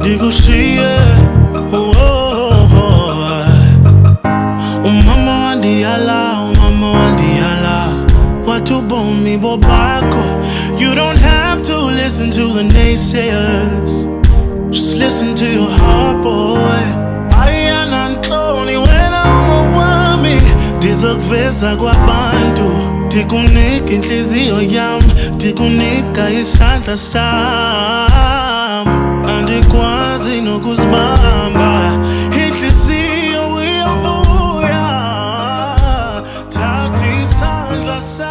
ndikushiye umama wandiyala watubomi bobakho. You don't have to listen to the naysayers, just listen to your heart, boy. Ayana ntloni wena umawami ndizokuveza kwabantu, ndikunika inhliziyo yami, ndikunika isandla sami, andikwazi nokuzibamba inhliziyo uyavuya, thatha isandla sami.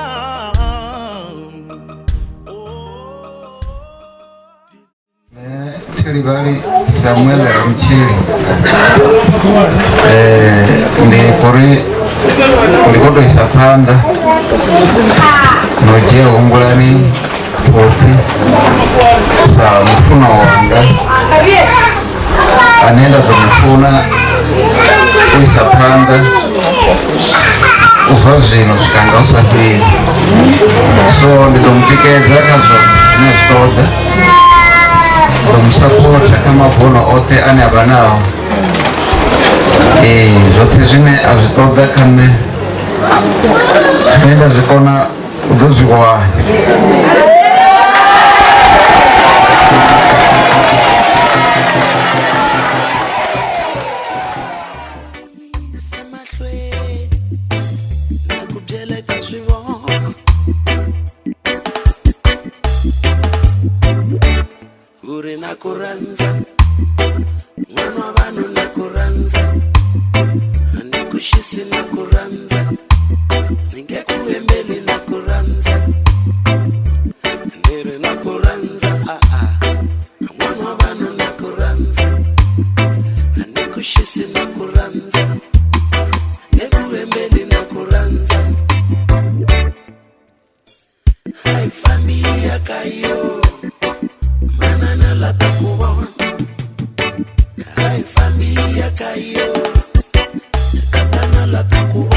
Tilibali Samuel Ramchiri ndikoto isafanda nojera ungulani popi sa mfuna wanga anenda kumfuna isafanda uvazino zikanga usafiri so ndidomtikeza kazo nezitoda domsapota kama bono ote ane abanao zote zine azitoda kane nenda zikona udozi wahi nakuranza mwana wabanu nakuranza andikushisi nakuranza ningekuembeli nakuranza ndere nakuranza mwana wabanu nakuranza andikushisi nakuranza ngekuembeli nakuranza haifambia kayo manana la takuwa hai familia kayo katana la takuwa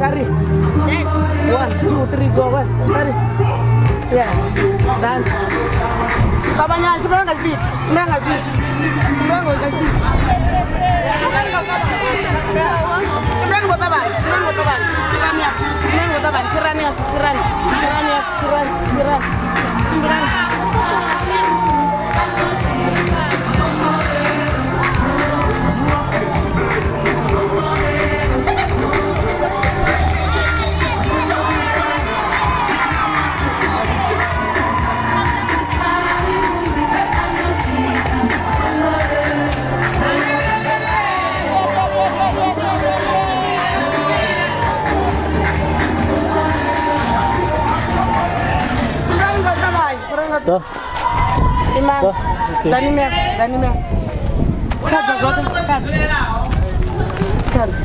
Kari. 1, 2, 3, go. Kari. Yeah. Dance. Kabanya, sebenarnya nggak beat. Sebenarnya nggak beat. Sebenarnya nggak beat. Sebenarnya gue taban. Kiran. Tuh. Imam. Tuh. Okay. Danimer. Kan.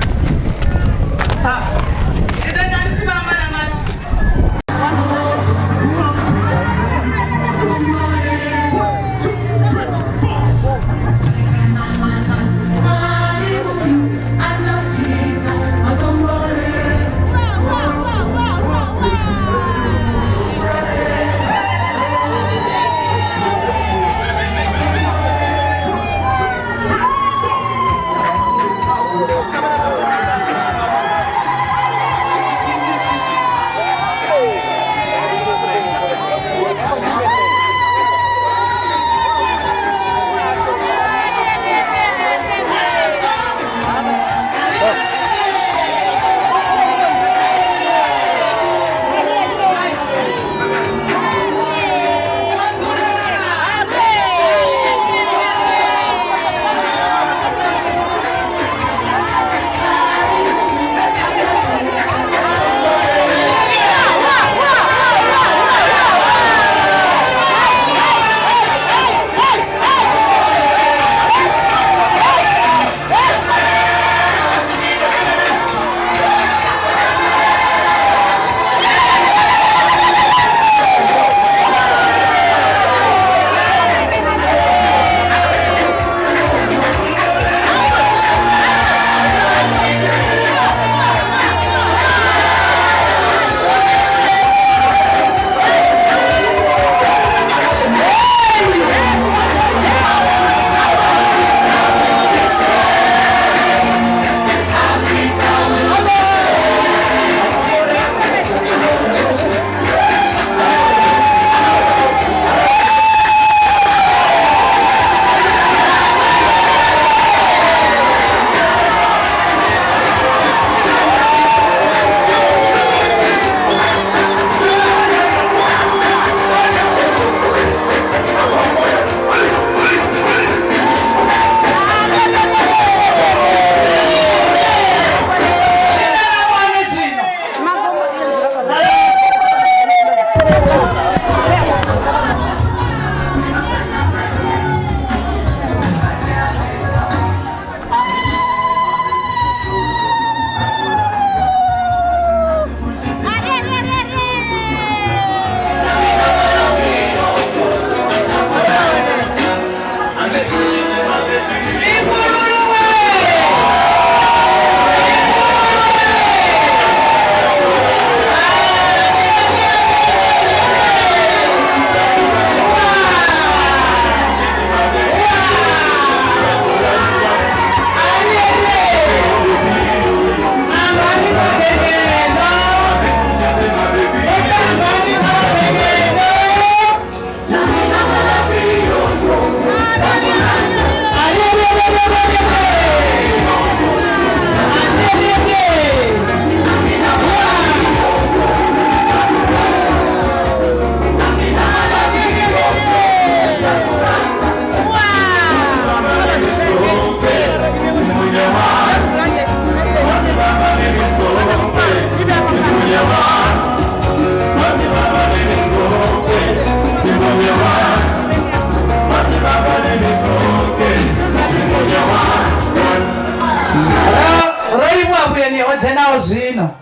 nawo zvino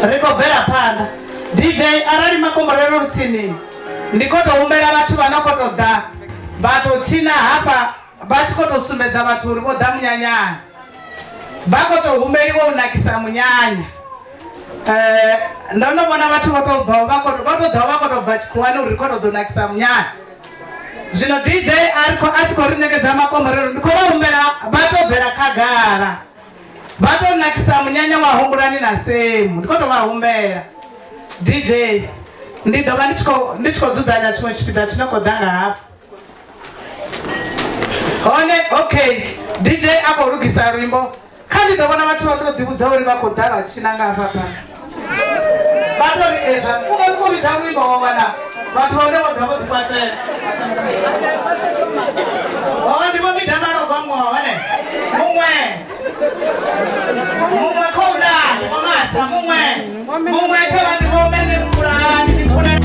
rikobvera pana DJ arali makomborero rutsini ndikotohumbera vatu vanokotoda vatochina hapa vachikotosumbedza vatu uri voda munyanyanya bako to humeliwa unakisa munyanya ndono bona watu bako to vachikuwani urikoto dunakisa munyanya zino DJ ariko rinegeza makomorero ndikora humbera bato vera kagara bato nakisa munyanya wa humburani na semu ndikoto wa humbera DJ ndidoba ndichiko zuzanya chimwe chipita chinoko danga hapo one okay DJ ako rugisa rwimbo kandi ndobona watu wakiro dibuza uri bakodara vachinanga hapa bato eza uko biza rwimbo wabana watu wale wadabo dipate wandi bo midamano bamwe wane mumwe koda mamasa mumwe teba ndibo mene kurani kuna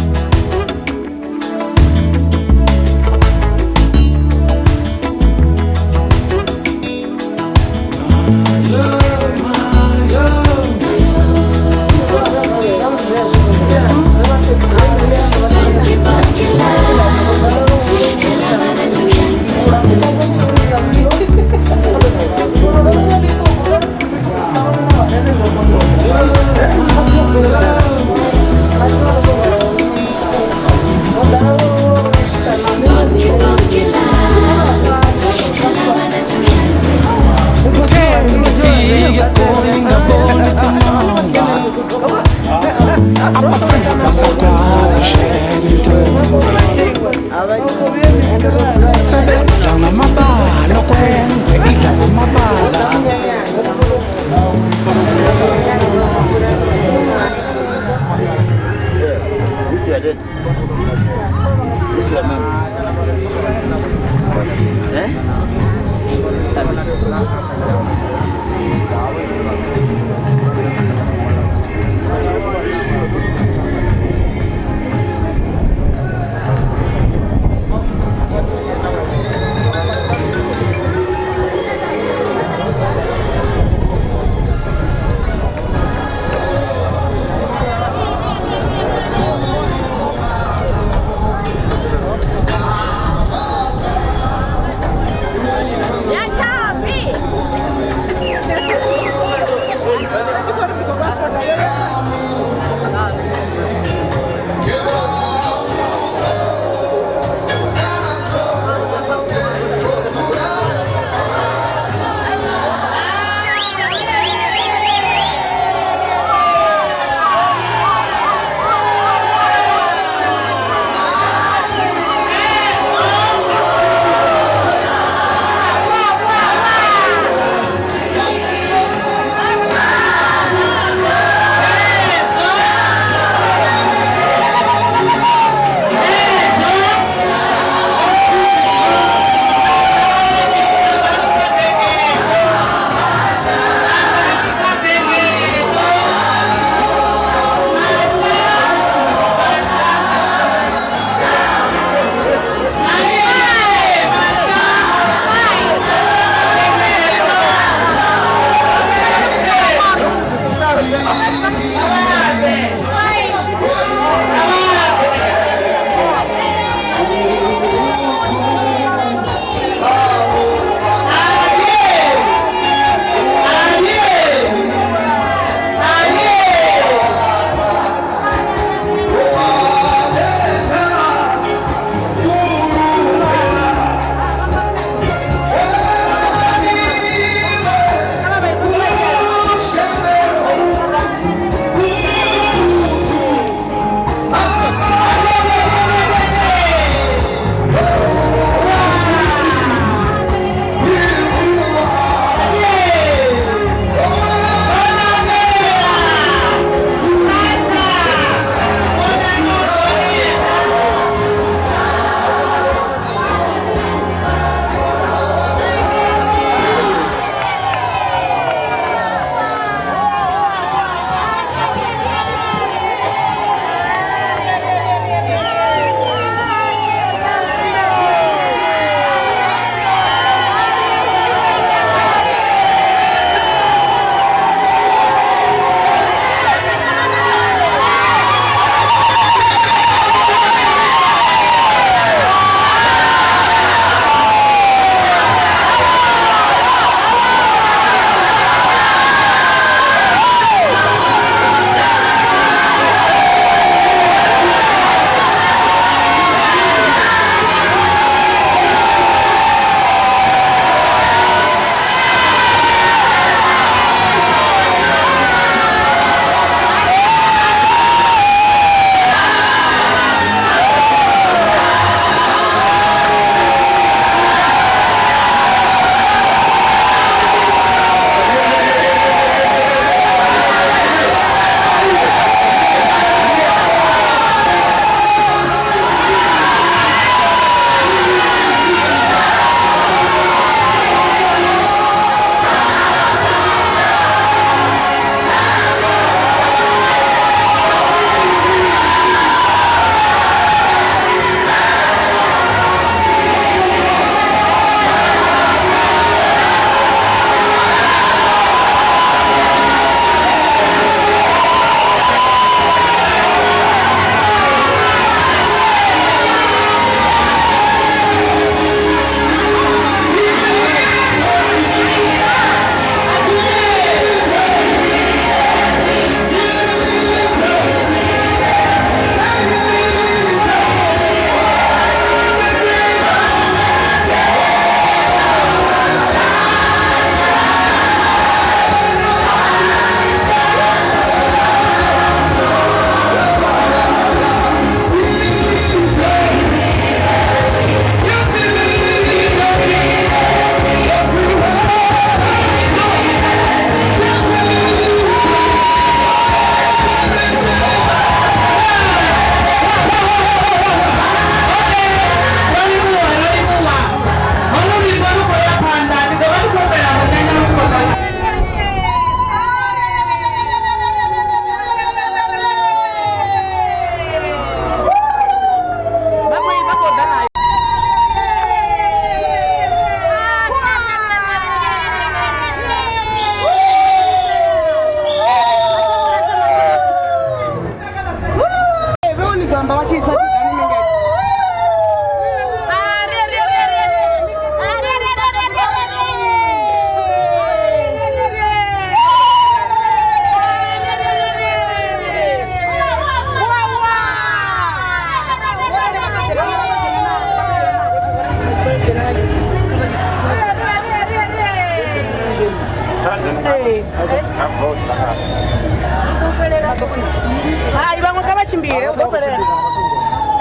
Hai, vamos a chimbire, udah pelera.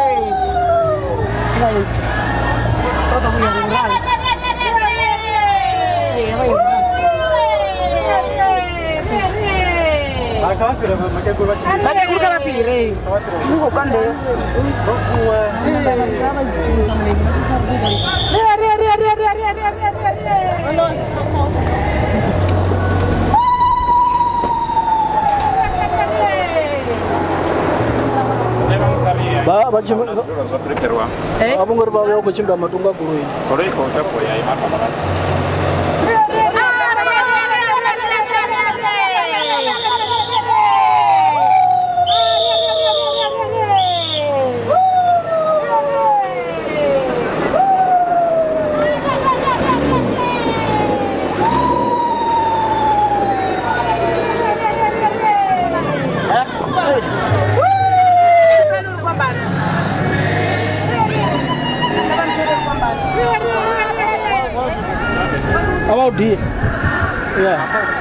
Hey. Baik. Todo muy rural. Pakai guru kana pire. Ini bukan deh. Ba bachimba abungori bawe okuchimba matunga guru koreko tapo ya imaka marasi about D. Yeah.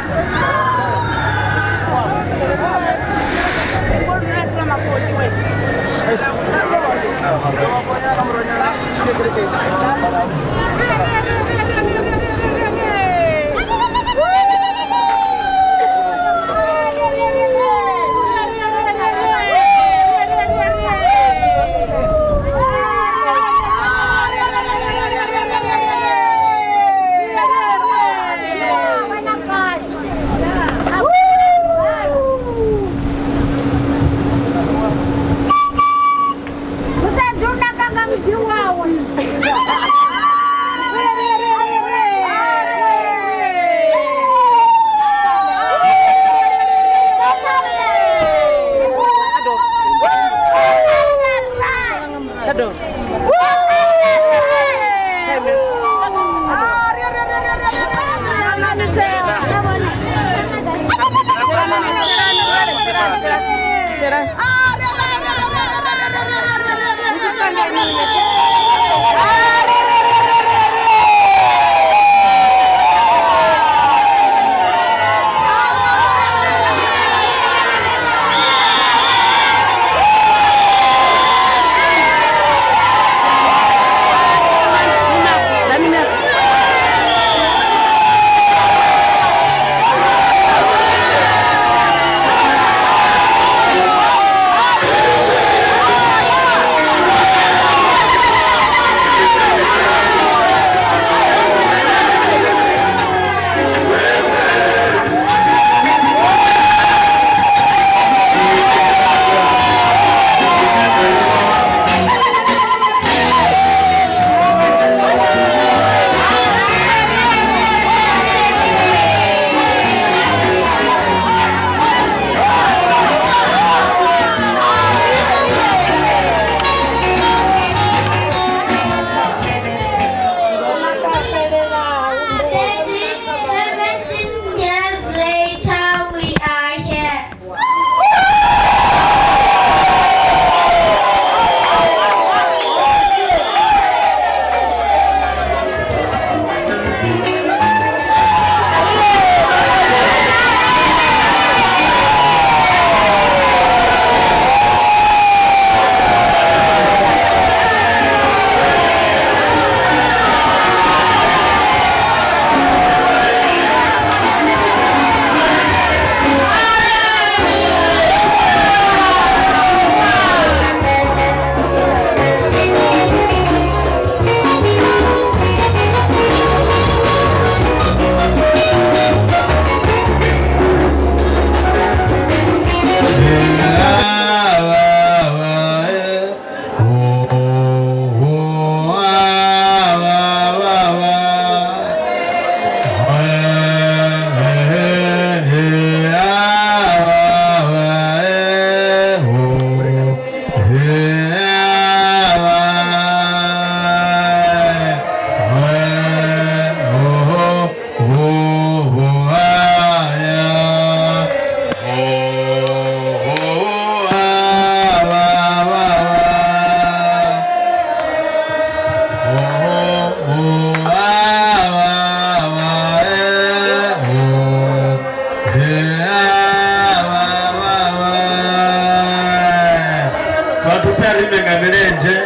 Watu pia limenga milenje.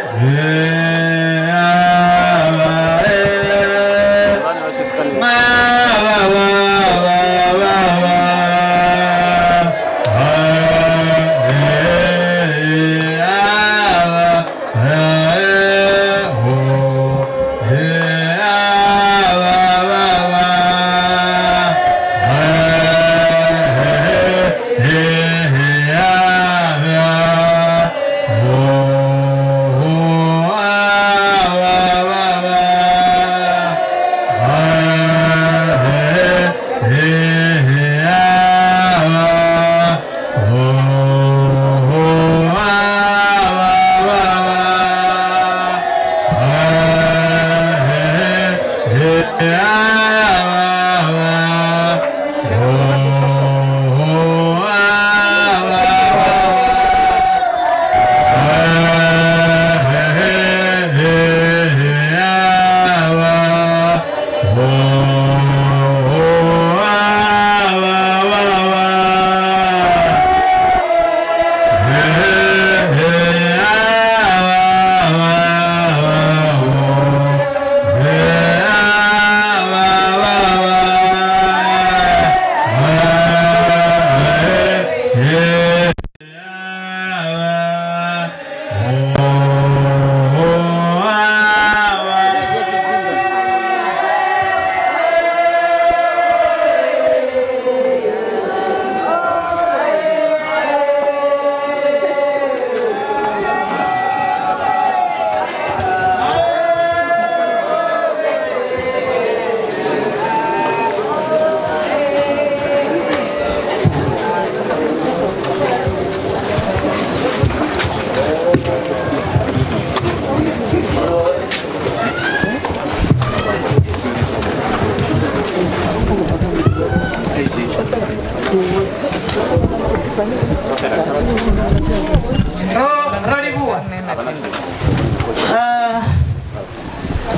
Rolibua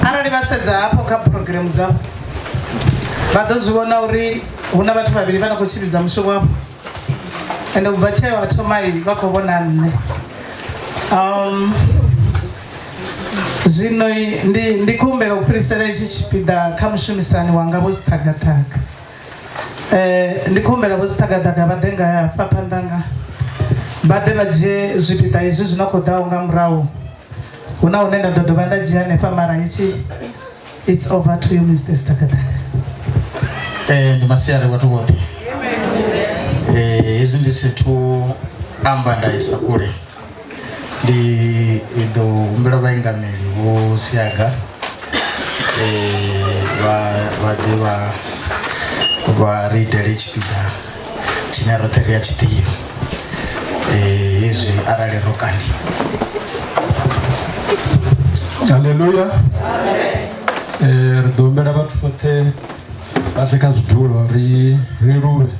arali vasedza hapo kha program dzavo vadozviona uri huna vatu vaviri vana kuchivisa musho wavo ende kubva chaivo vatomai vakovona nne zvino ndikumbira kupirisira ichi chipinda kha mushumisani wanga vozitagataga ndikumbira vozitagataga vadenga yafa pandanga bade vaje zvipinda izvi zvinokodawo nga murawo una unenda dhodhova ndajia nepamara ichi. It's over to you, Mr. Stakataka. Ndimasiare watu wote. Hizi ndisitu amba ndaisa kule ndi ido umbira vaingamiri vosiaga varidere chipinda chinaroterea chitiyo izvi aralirokani. Haleluya. Ridombera vatu vote vaseka zvitulo riruve.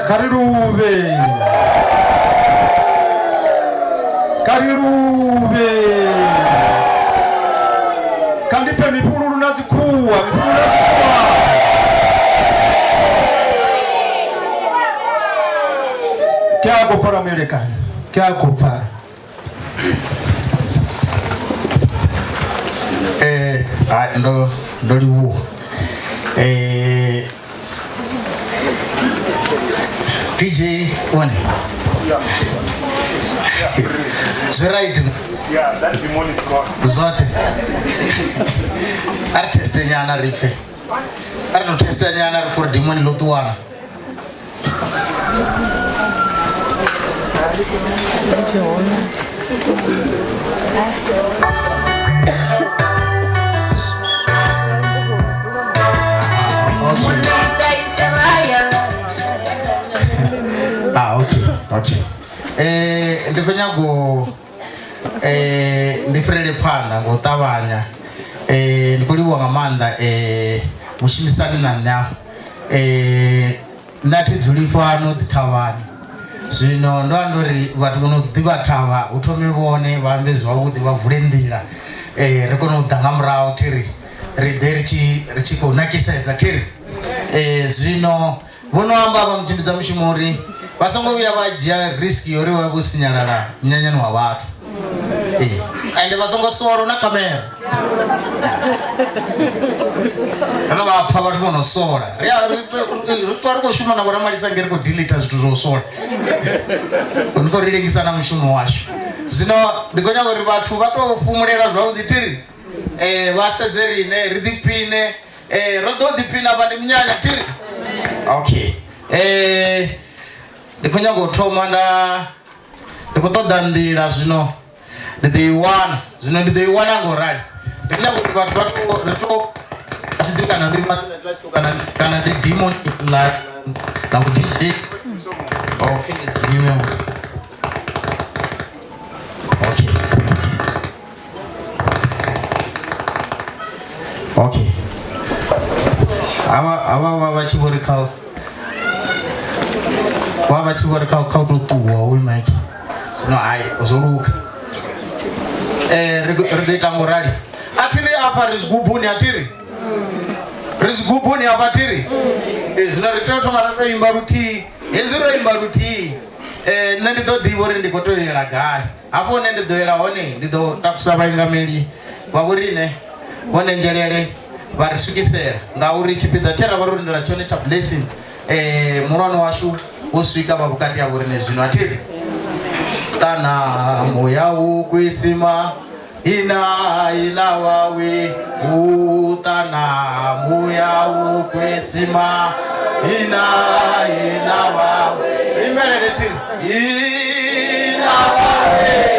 Kariruve. Kariruve. Kandipe mipululu nazikuwa. Kya kufara Marekani, kya kufara. Ndo liwu. DJ one. The right. Yeah, that's demonic God. Zote. Artist nyana rife. Artist nyana for demonic lotuana. Okay. Ndifanya go ndifrele pana go tabanya ndikuliwa ngamanda mushimisani na nya ndati dzulifano dzitawani Zvino ndandori vatu vanodivatava utomivone vambe zvavudi vavhure ndira rekonodhanga murao tiri ride richikonakisa tiri zvino vonoamba vamuchimbidza mushumuri vasongovuya vajia riski yori vavusinyarara munyanyani wavatu ende vasongosoro nakamera vanovapfa vati vonosora ritori kushuma nakuramalisanga riri kudhilita zvitu zvosora ndikoriringisana mushumo wacho zvino ndikonya kuti vatu vatofumurira zvavudzi tiri vasedzerine ridipine rododipina vane munyanya tiri okay ndikunyangotoma ndikutoda ndira zvino ndidoiwana ngorali ndikunyangoti vatu asiti kana ndidemon nakuti DJ dzimwe okay ava vachivorikao kautotuhwa uyu mike zvino hai uzoruka ridoita ngorali atiri apa rizigubhuni apa tiri zvino ritotomaratoimba rutii yeziroimba rutii nendidodhivori ndikotoyera gai apo nendidoyera hone ndidotakusa vaingamiri vaurine vone njerere varisvikisera ngauri chipinda chera varondera chone chablessing murano washu usvika vavukati yaurine zvino atiri tana moya ukwitsima ina wawe utana moya ukwitsima ina wawe rimelele tiri ina wawe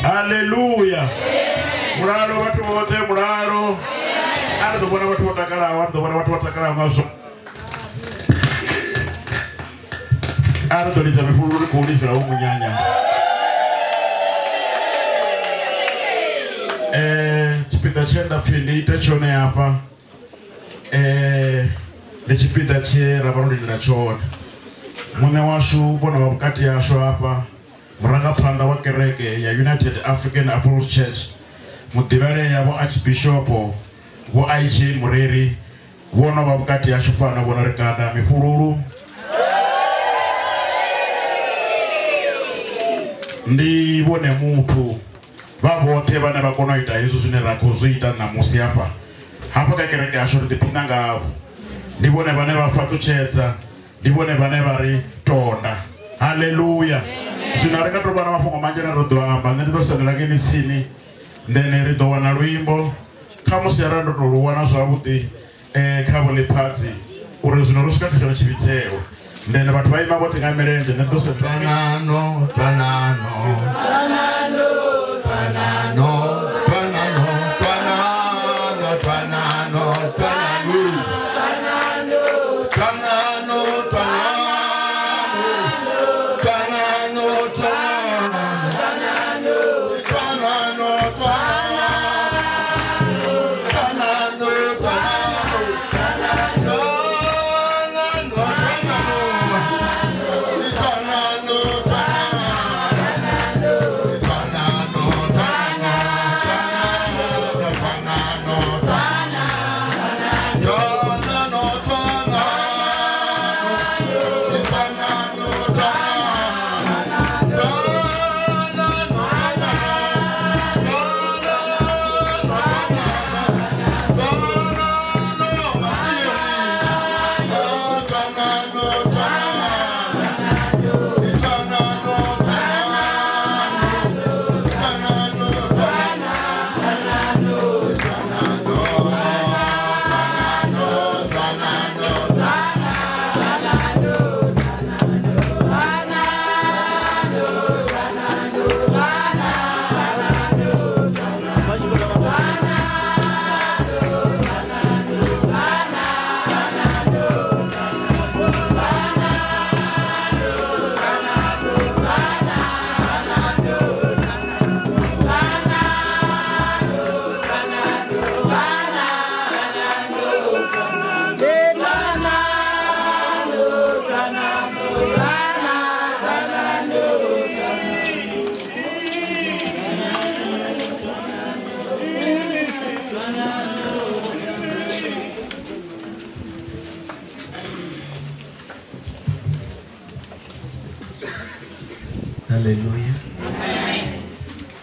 Haleluya. Muraro watu wote muraro. Ana tubona watu watakala ngaso. Ana tolita mifuru kuuliza umunyanya. Chipita chenda findi itachone hapa. Chipita chera barundi ndachona. Mune washu bona wakati yasho hapa. Muranga panda wa kereke ya United African Apostles Church mudivale ya wa Archbishop wa IG Mureri wona wakati ya shupana wona rekada mifururu ndi bone mutu babote bana bakono ita Yesu sunera kuzuita na musi hapa kereke ya shuri pinanga ndi bone bana bafatu chetsa ndi bone bana bari tonda. Haleluya. Sinareka tobana mafungo manje na rodo amba ndendo sanela ngeni tsini ndene rido wana luimbo kama siarando to luwana zwabuti khabole phatsi uri zino rusika khona chibitselo ndene bathu baima bote ngamelende ndendo twanano twanano Haleluya.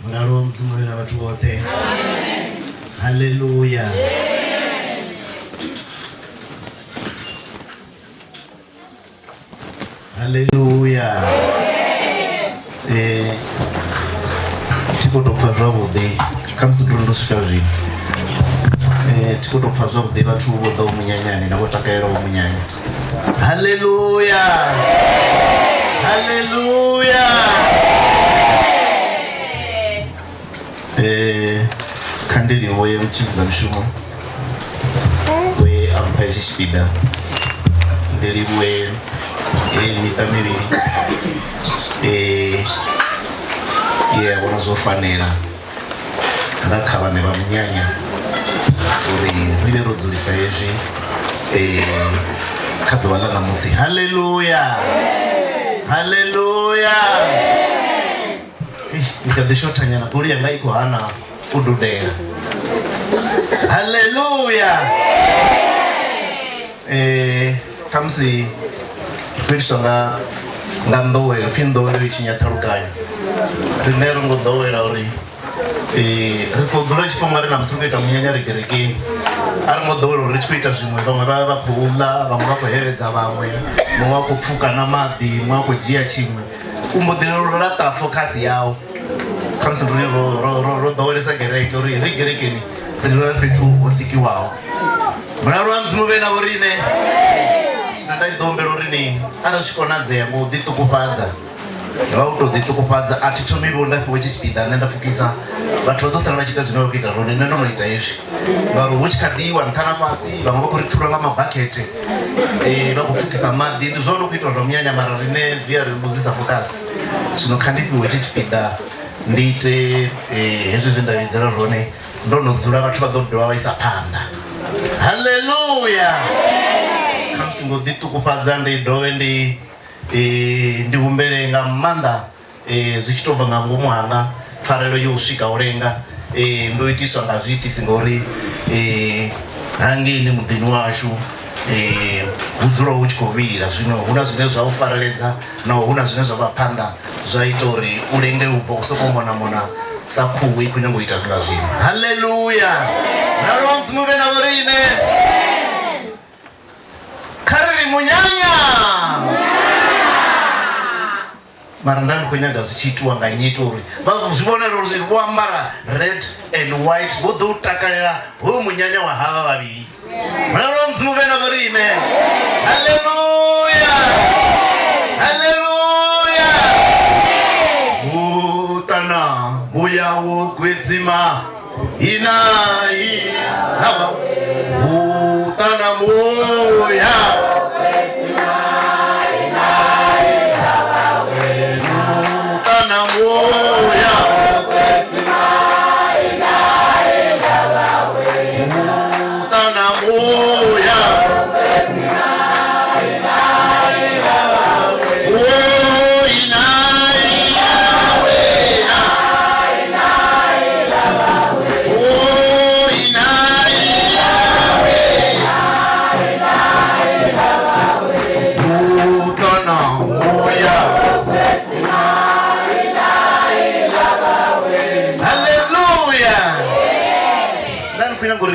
Mulalo mzimu wena watu wote. Haleluya. Haleluya. Tiko tofazwa bude kamsi drundo sikazi. Tiko tofazwa bude watu wote umunyanyani na wotakero umunyanya. Haleluya. Haleluya. Kandili woye mchiza mshumo. We ampaisi spida. Ndeli we mitamiri. Wanazofanira. Ndakaba neba mnyanya. Uri ribe rodzulisa yeji. Kadwala na musi. Haleluya. Haleluya. Nikadishota nyana kuri yanga iko hana ududera. Haleluya. Kamsi Krishna ngandowe findowe ichinyatarukayo. Rinero ngodowe uri. Respondura chifongari na msungu tamunyanya regerekeni. Ari ngodowe uri chikuita zvimwe vamwe baba kuula vamwe vakuhevedza vamwe mwa kupfuka na madhi mwa kujia chimwe umbodero rata focus yao kamse ro dowelesa gereke uri regerekeni rinora petu otiki wao mraro mzimu bena urine sinandai dombero rini ara shikonadze yango ditukupadza vauto ditukupadza atitomi bonda kuwechi spida nenda fukisa vatu vadosara vachita zvinokuita zvone nenonoita izvi ngaro uchikadiwa ntana pasi vamwe vakuritura ngamabhaketi vakupfukisa madhi ndizvono kuitwa zvamunyanya mara rine vhiya rinobuzisa focus zvinokandipiwe chichipida ndiite hezvi zvendavidzira zvone ndonodzura vatu vadodova vaisa panda. Haleluya. Kamsingo ditukupadza ndidove ndihumberenga manda zvichitobva ngangumuhanga farero yousvika urenga ndoitiswa ngazviitisi ngori hangi ni mudhini washu hudzura huchikovira zvino huna zvine zvaufareredza nawo huna zvine zvavapanda zvaita uri urenge ubva usokomona sakuwi kunyangoita zvina zvino. Haleluya. Nalonzi muve navorine kariri munyanya mara ndani kunyaga zvichiitwa nganyito uri zvibonero ruzvi rwambara red and white vodhoutakarira huyu munyanya wahava vaviri. Nalonzi muve navorine. Haleluya. Haleluya. Utana muyawo gwedzima inai hava utana muya utana muya utana muya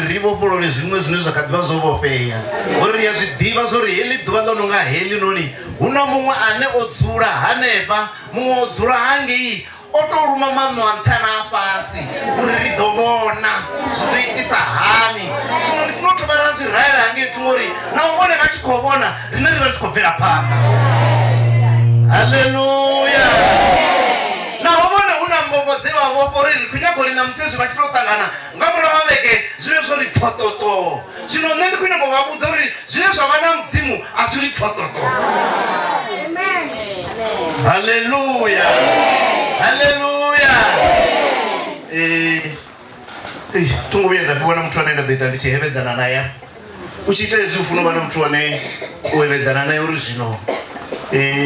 rivo zvimwe zvine zvakadiva zovopeya uri yazvidiva zori heli dhuva lononga heli noni huna mumwe ane odzura hanepa mumwe odzura hangei otoruma manwantana pasi uri ridovona zvinoitisa hani zvino rifinotovarira zvirayira hange tumori naungone vachikovona rine riva richikobvera panda. Haleluya. Navovona huna mbombo dzevavopo riri kunyagorina musezvi vachitotangana ngamura vaveke zvive zvori pfototo zvino neni kunyambovabudza uri zvive zvavana mudzimu hazviri pfototo. Haleluya. Haleluya. Tungovira ndapiwana mtu anaenda kuita ndichihevedzana naye uchiita izvi ufunova nemutu wane kuhevedzana naye uri zvino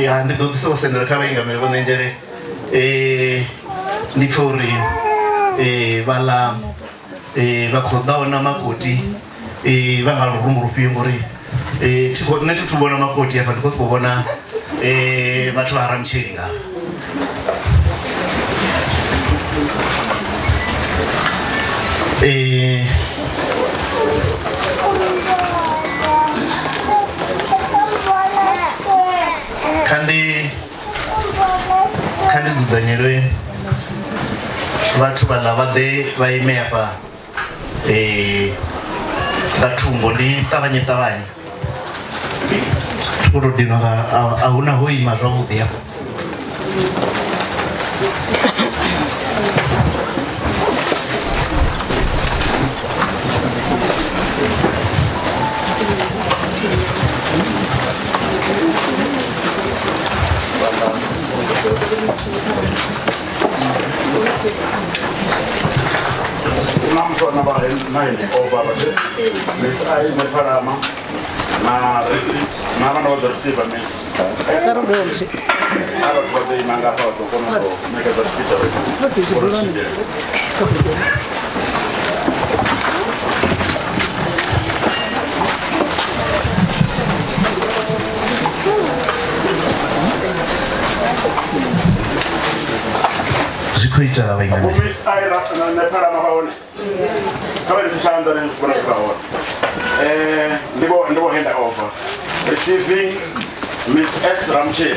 handidhodhisosendera kavaingamiri vonenjere ndipfe uri vala vakodaona makoti vangarurumbu rupingo ri netituvona makoti apa ndikosivovona vatu vara mucheringa kandi dzudzanyelwe vhathu vhaḽa vha ḓe vha ime hafha nga thungo ndi ṱavhanye khou tou dinwa a huna ho ima zwavhuḓi hafho. Unamtona ba nine over but miss I mefarama na receipt na bana ba receive miss Saro dolce. ara ba dei manga fa to kono to mega da pizza Zikuita vaingana. Miss I na mefarama baone kawai sishanda ne kwa kwa ndibo hand over receiving Miss S Ramche.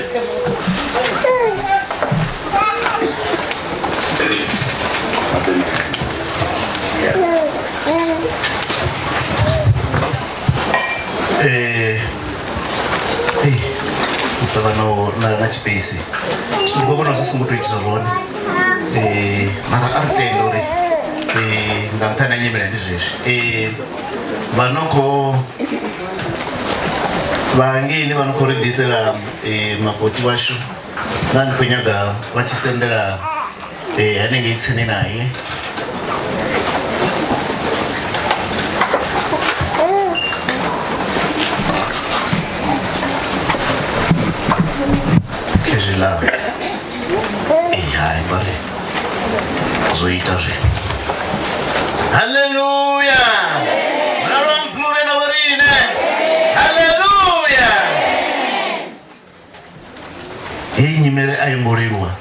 Estava na chipesi. Ndiko na sisi mutu ichizoroni. Mara artendori. Ngantana nyemela ndizvezvi. Vanoko vangeni vanokoredhisira makoti washu nani kunyaga vachisendera anenge itsini naye kezvila hai mari zoita zve. Haleluya. Nyimele ayongolelwa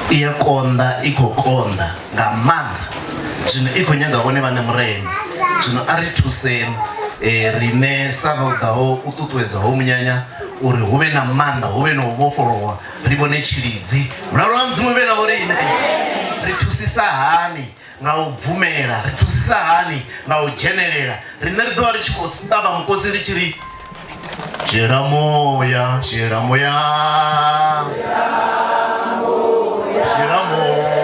iyakonda ikokonda nga maanḓa zwino i khou nyaga vhone vhaṋe murena zwino a ri thuseni rine sa vhaḓaho u ṱuṱuwedzaho munyanya uri hu vhe na maanḓa hu vhe na u vhofholowa ri vhone tshilidzi mulalo wa mudzimu vhe na vhorine ri thusisa hani nga u bvumela ri thusisa hani nga u dzhenelela rine ri ḓovha ri tshi khou ṱavha mukosi ri tshi ri Shira moya, shira moya, shira moya.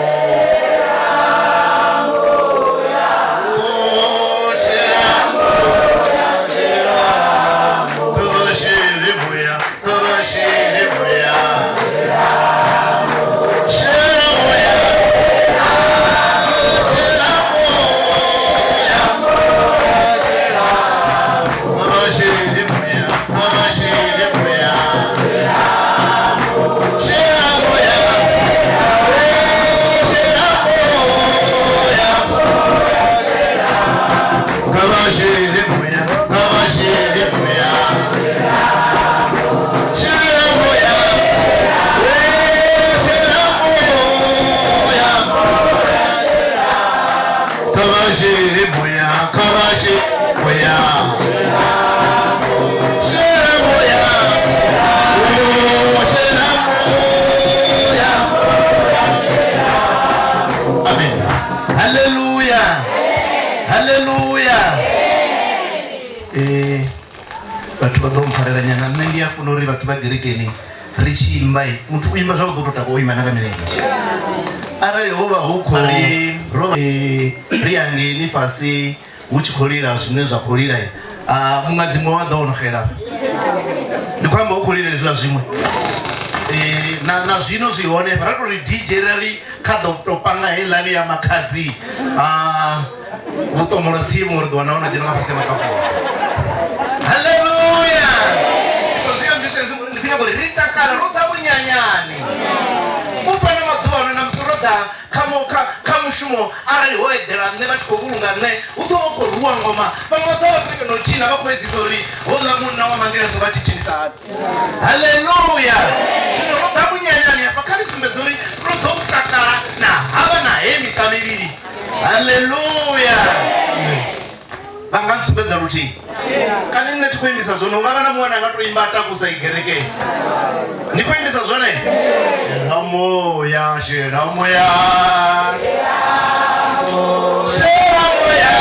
Batho ba ḓo mpfarela nyana nne ndi a funa uri batho ba gerekeni ri tshi imba muthu u imba zwavhuḓi u tou taka o ima na nga milenzhe arali ho vha hu khou ri hangeni fhasi hu tshi khou lila zwine zwa khou lila muṅadzi muṅwe wa ḓo o no xela ndi khou amba hu khou lila hezwiḽa zwiṅwe na zwino zwi hone ra tou ri DJ ri kha ḓo tou panga heiḽani ya makhadzi vhuṱomolo tsimu uri ḓo wana ono dzhena nga fhasi ya makafuni. Haleluya. Ndi khou nyaga uri ri takale ro ḓa munyanyani u fana maḓuvha ano na musi ro ḓa kha mushumo arali ho eḓela nṋe vha tshi khou vhulunga nṋe u ḓo vha u khou rwiwa ngoma vhaṅwe vha ḓo vha fhike no tshina vha khou edzisa uri houḽa munna wa mangeleso vha tshi tshinisa hani. Haleluya. haleluya zvino roda munyanyani apa karisumbedzori rodokutakara nahava nahemika miviri haleluya vanganisumbedza ruti kana ine tikuimbisa zvono vava namuwana angatoimba atakusa igereke ndikuimbisa zvone sheramoya sheramoya sheramoya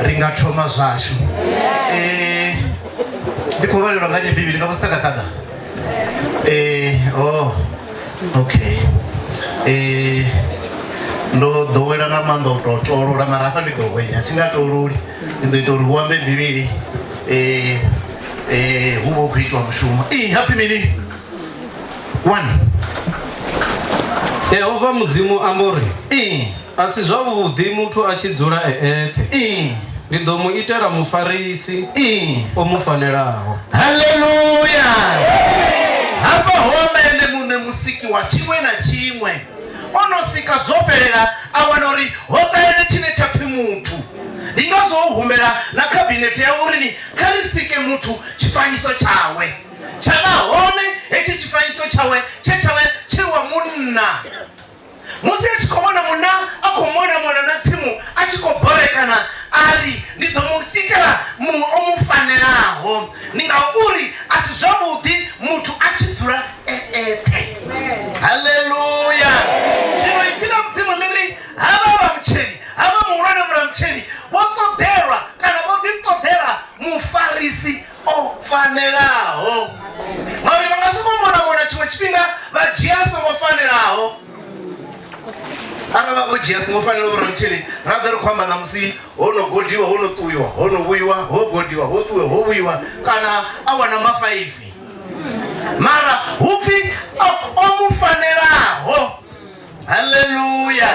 ringatoma zvasho ndikuvalirwa nganye bhibhiri ngavasitakataga okay ndodhowera ngamanda utotorora mara apa ndidhowenya tingatorori ndoita uri uwambe bhibhiri huvo kuitwa mushumo happy mini 1 Yehova mudzimu ambori asi zvavhudi muthu achidzura eete ndido muitera mufarisi omufaniraho haleluya hapa homene mune musiki wa chimwe na chimwe onosika zoperera awanori hotaene chine chapi muthu ndingazohumera na kabineti ya urini karisike muthu chifanyiso chawe chavahone echi chifanyiso chawe chechawe chewa munna musi achikomona muna akomona mwana na tsimu achikoborekana ari ndidomuitira munhu omufaniraho ningauri asi zvavhudi muthu achidzura eete haleluya zvino ifina mudzimu miri hava vamucheri hava muurana vuramucheri votodherwa kana voditodhera mufarisi ofaniraho mauri vangasikomonamona chimwe chipinga vajiyaso vofaniraho arava vojesi ngofanele uri mchele rather kwamba na musi hono godiwa hono tuiwa hono buiwa ho godiwa ho tuwe ho buiwa kana awa namba 5 mara hufi omufanelaho. Haleluya.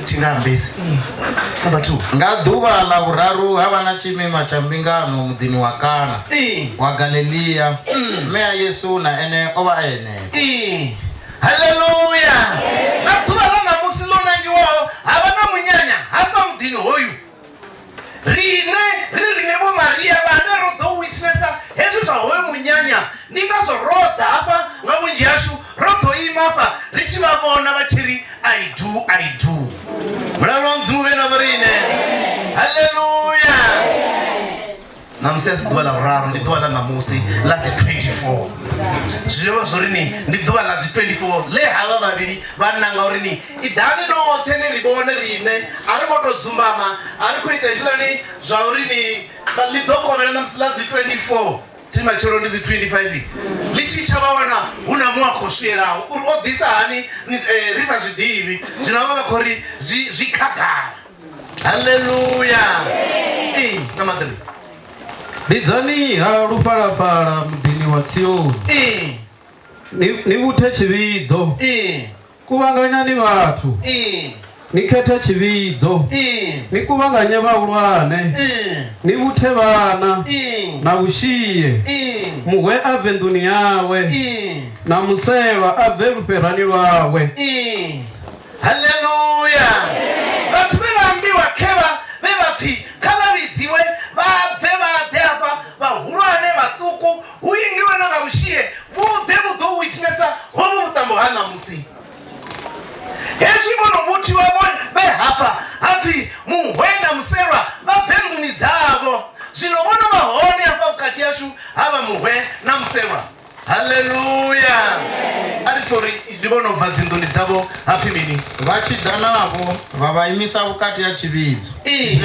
Tinambesi number 2 nga ḓuvha ḽa vhuraru havha na tshimima tsha mbingano muḓini wa Kana wa Galileya. mme a Yesu na ene o vha ene. Haleluya. Nga ḓuvha ḽa ṋamusi ḽo nangiwaho havha na munyanya hafha muḓini hoyu rine vho Maria vhane ro ḓo witnessa hezwi zwa hoyu munyanya. Ndi ngazwo roḓa hafha nga vhunzhi hashu ro ḓo ima hafha ri tshi vha vhona vha tshi ri I do. Mulalo wa Mudzimu vhe na vhorine. Haleluya. Namusi asi ḓuvha ḽa vhuraru ndi ḓuvha ḽa ṋamusi ḽa dzi 24. Zwivha zwo ri ndi ḓuvha ḽa dzi 24 ḽe havha vhavhili vha nanga uri ni idani noṱhe ni ri vhone rine a ri ngo tou dzumbama a ri khou ita hezwiḽani zwa uri ni ḽi ḓo kovhela ṋamusi ḽa dzi 24 tri matshelo ndi dzi 25 ḽi tshi tsha vha wana hu na muṅwe a khou swielaho uri o ḓisa hani ri sa zwiḓivhi. Zwino vha vha khou ri zwi khagala. Haleluya. Na maḓini lidzani ha lupalapala muḓini wa Tsioni ni vhuthe tshivhidzo kuvhanganyani vhathu ni khethe tshivhidzo ni kuvhanganye vhahulwane ni vhuthe vhana na vhushiye muhwe a bve nḓuni yawe na muselwa a bve lufherani lwawe. Haleluya. Vhathu vhe vha ambiwa khevha vhe vha pfhi kha vha vhidziwe vha bve vha ḓe hafha vhahulwane vhaṱuku hu ingiwe na nga vhushiye vhuḓe vhu ḓo witnessa hovhu vhuṱambo ha ṋamusi. Hezwi vhono vhuthiwa vhe hafha hapfhi muhwe na muselwa vha bve nḓuni dzavho. Zwino vhono vha hone hafha vhukati hashu havha muhwe na muselwa. Haleluya. Ari fori izwi vhono bva dzinḓuni dzavho hapfhi mini vha tshi ḓa navho vha vha imisa vhukati ha tshivhidzo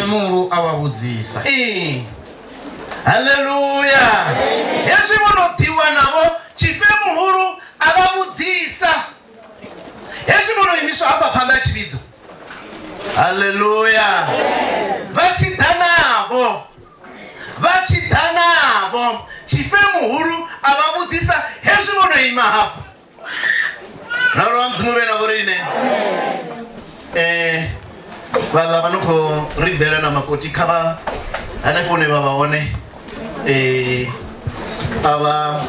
muhulu a vha vhudzisa. Haleluya. Hezwi vhono ḓiwa navho tshipe muhulu a vha vhudzisa. Hezwi vhono imiswa hafha phanḓa ha tshivhidzo. Haleluya. Vha tshi ḓa navho tshipe muhulu a vha vhudzisa hezwi vhono ima hafha. Mulalo wa Mudzimu vhe na vhorine. Vhaḽa vha no khou ri ḓela na makoti kha vha hanefho hune vha vha hone a vha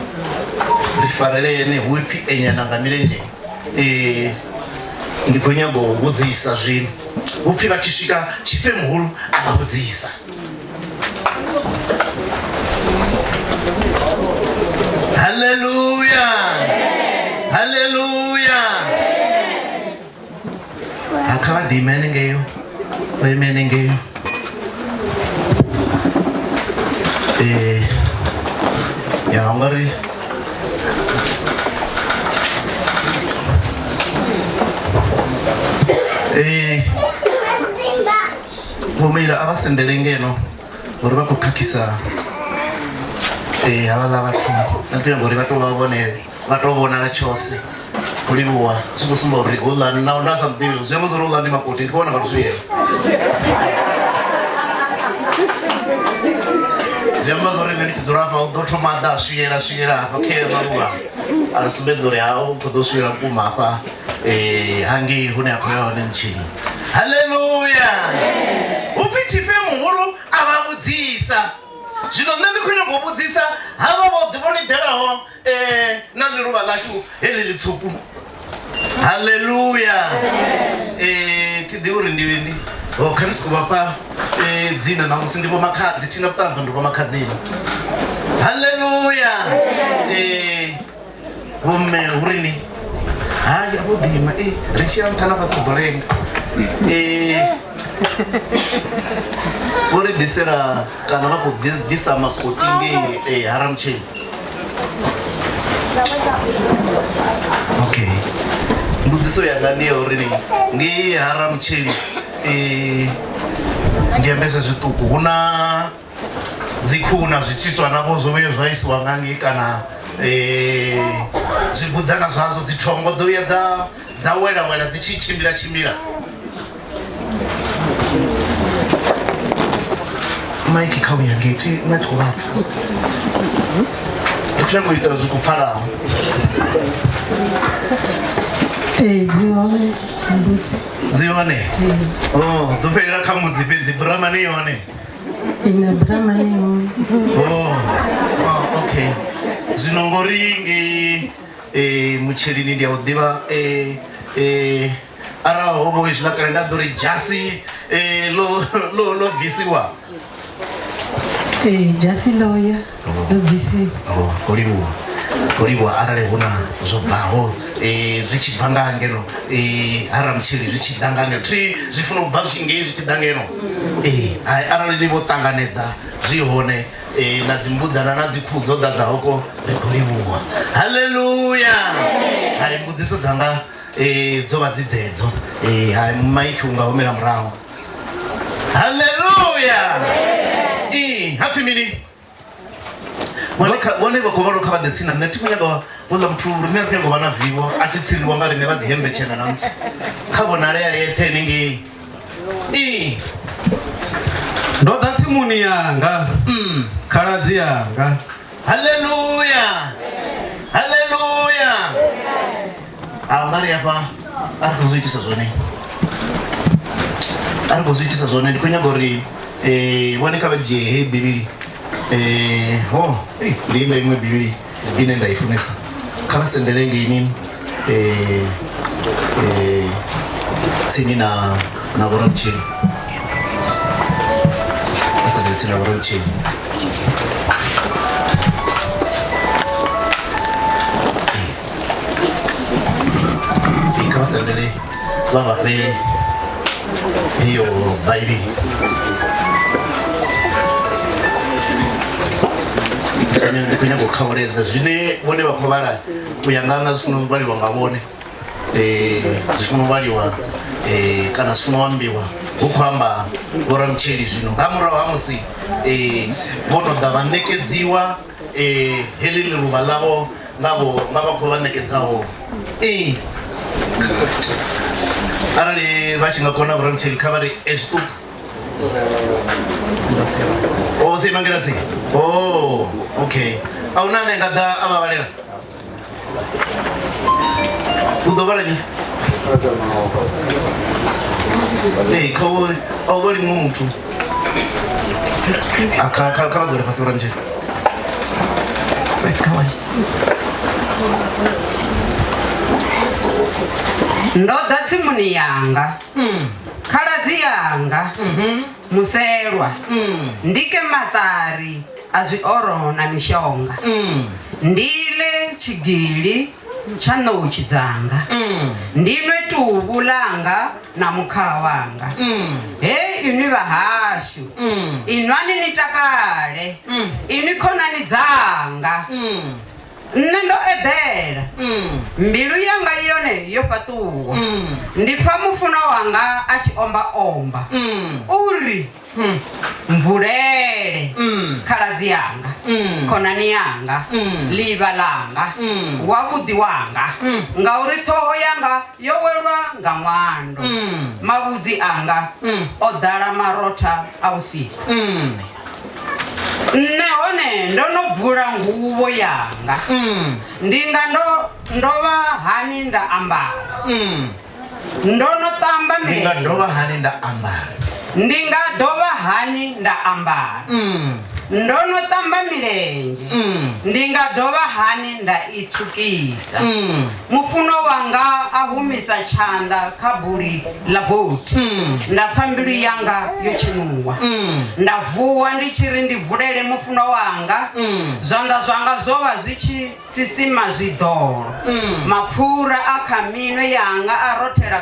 ri farele ene hu ipfhi enyana nga milenzhe. Ndi khou nyaga u vhudzisa zwino hu pfhi vha tshi swika tshipe muhulu a vha vhudzisa. Haleluya. Haleluya. Kha vha ḓi imele ngeyo vha imele ngeyo. Ya ngari vhomaila a vha sendele ngeno uri vha khou khakhisa havhaḽa vhathu na tea ngori vha tou vha vhone vha tou vhonala tshose u livhuwa zwi khou sumba uri houḽani naho nda sa muḓivhi zwi amba zwa uri houḽani ndi makoti ndi khou vhona vhathu zwiyela. Zwi amba zwa uri nṋe ndi tshi dzula hafha u ḓo thoma a ḓa a swiela hafha khe maluvha a ri sumbedza uri ha u khou ḓo swiela vhukuma hafha hangei hune a khou ya hone mutshini. Haleluya. Upfhi tshipe muhulu a vha vhudzisa. Zwino nṋe ndi khou nyaga u vhudzisa havha vhoḓi vho lidelaho na ḽiluvha ḽashu heḽi ḽitswuku. Haleluya. Ti ḓivhi uri ndi kha ndi sokou vhafha dzina ṋamusi ndi vho makhadzi thina vhuṱanzo ndi vho makhadzini. Haleluya. Vhomme hurini hayi a vho ḓima ri tshi ya nṱha na fhasi ḓo lenga. Vho ri ḓisela kana vha khou ḓisa makoti ngei Haramtsheni. Okay. Mbudziso yanga ndi ya uri ngei Haramtsheni ndi ambesa zwiṱuku hu na dzi khuhu na zwitshitswa navho zwo vhuya zwa isiwa nga ngei kana zwibudzana zwazwo dzi thongo dzo vhuya dza wela dzi tshi tshimbila Mike khawi ya gate na tko bapfa Ekhango ita zikupfaraho dzione tsambutse dzione oh dzopelera kha mudzi fhedzi Brahmani yone ina Brahmani yone okay zwino ngori ngi mutshilini ndi ya u ḓivha ara hobo izwi la kalenda ḓori jasi lo bvisiwa jasi loya lo bvisiwa Koliwa arali huna zwo bvaho zwi tshi bva nga ngeno ara mutshili zwi tshi ḓa nga ngeno tri zwi funa u bva zwingi zwi tshi ḓa ngeno arali ni vho ṱanganedza zwi hone na dzimbudzana na dzikhuhu dzo ḓadza hoko ri khou livhuwa haleluya hai mbudziso dzanga dzo vha dzi dzedzo hai maiki unga humela murahu haleluya happy mini Wale vha kha vha ḓe tsini nṋe thi khou nyaga uḽa muthu lune ri nyaga u vha na vivo a tshi tsiriliwa nga rine vha dzi hembe tshena na ntsu kha vhonalea yeṱhe henengei ndo ḓa tsimuni yanga khaladzi yanga haleluya ngari hafha a ri khou zwi itisa zwone ndi khou nyaga uri vhone kha vha dzhie hei bivhili ndi iḽa iṅwe bivhili ine nda i funesa kha vha sendele ngeini tsini na vhoramutshini vha sendele tsini na vhoramutshini kha vha sendele vha vhafhe iyo baibili ndi khou nyaga u khaoledza zwine vhone vha khou vhala u ya nga nṋa zwi funa u vhaliwa nga vhone zwi funa u vhaliwa kana zwi funa u ambiwa hu khou amba vhoramutsheli zwino nga murahu ha musi vho no ḓa vha ṋekedziwa heḽi ḽiruvha ḽavho nga vha khou vha ṋekedzaho arali vha tshi nga kona vhoramutsheli kha vha ri zwiṱuku Mangelasi. Okay. Auna ne nga ḓa a vha vhalela. U ḓo vhala ni? Kha u vhali muṅwe muthu. Kha vha dzule fhasi vhoramutsheli. Ndo ḓa tsimuni yanga khaladzi yanga muselwa ndike maṱari a zwioro na mishonga ndile tshigili tsha ṋotshi dzanga ndinwe tuvhu langa na mukhaha wanga hei inwi vhahashu inwani ni takale inwi khonani dzanga nṋe ndo eḓela mbilu yanga yone yo fhaṱuwa ndi pfa mufuno wanga a tshi omba uri mvulele khaladzi yanga khonani yanga ḽivha langa wavhuḓi wanga ngauri ṱhoho yanga yo welwa nga ṅwando mavhudzi anga o ḓala marotha a vhusiku nṋe hone ndo no bvula nguvho yanga ndi nga ndo vha hani nda ambara ndo no ṱamba ndi nga dovha hani nda ambara ndo no ṱamba milenzhe ndi nga dovha hani nda i tswukisa mufuno wanga a humisa tshanḓa kha buli ḽa vothi nda pfa mbilu yanga yo tshenuwa nda vuwa ndi tshi ri ndi vulele mufuno wanga zwanḓa zwanga zwo vha zwi tshi sisima zwiḓolo mapfura a kha minwe yanga a rothela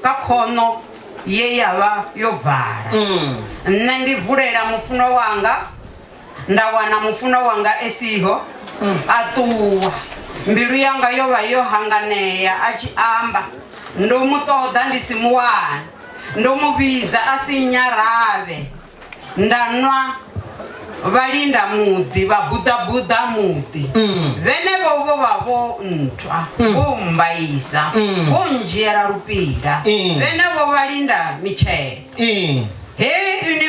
kha khono ye yavha yo vala nṋe ndi vulela mufuno wanga nda wana mufuno wanga esiho a ṱuwa mbilu yanga yo vha yo hanganea a tshi amba ndo mu ṱoḓa ndi si muwani ndo mu vhidza a si nyaravhe nda nwa valinda muti vabudabuda muti vene vovo vavo ntwa vombaisa vonjera lupila vene vo valinda micheto he uni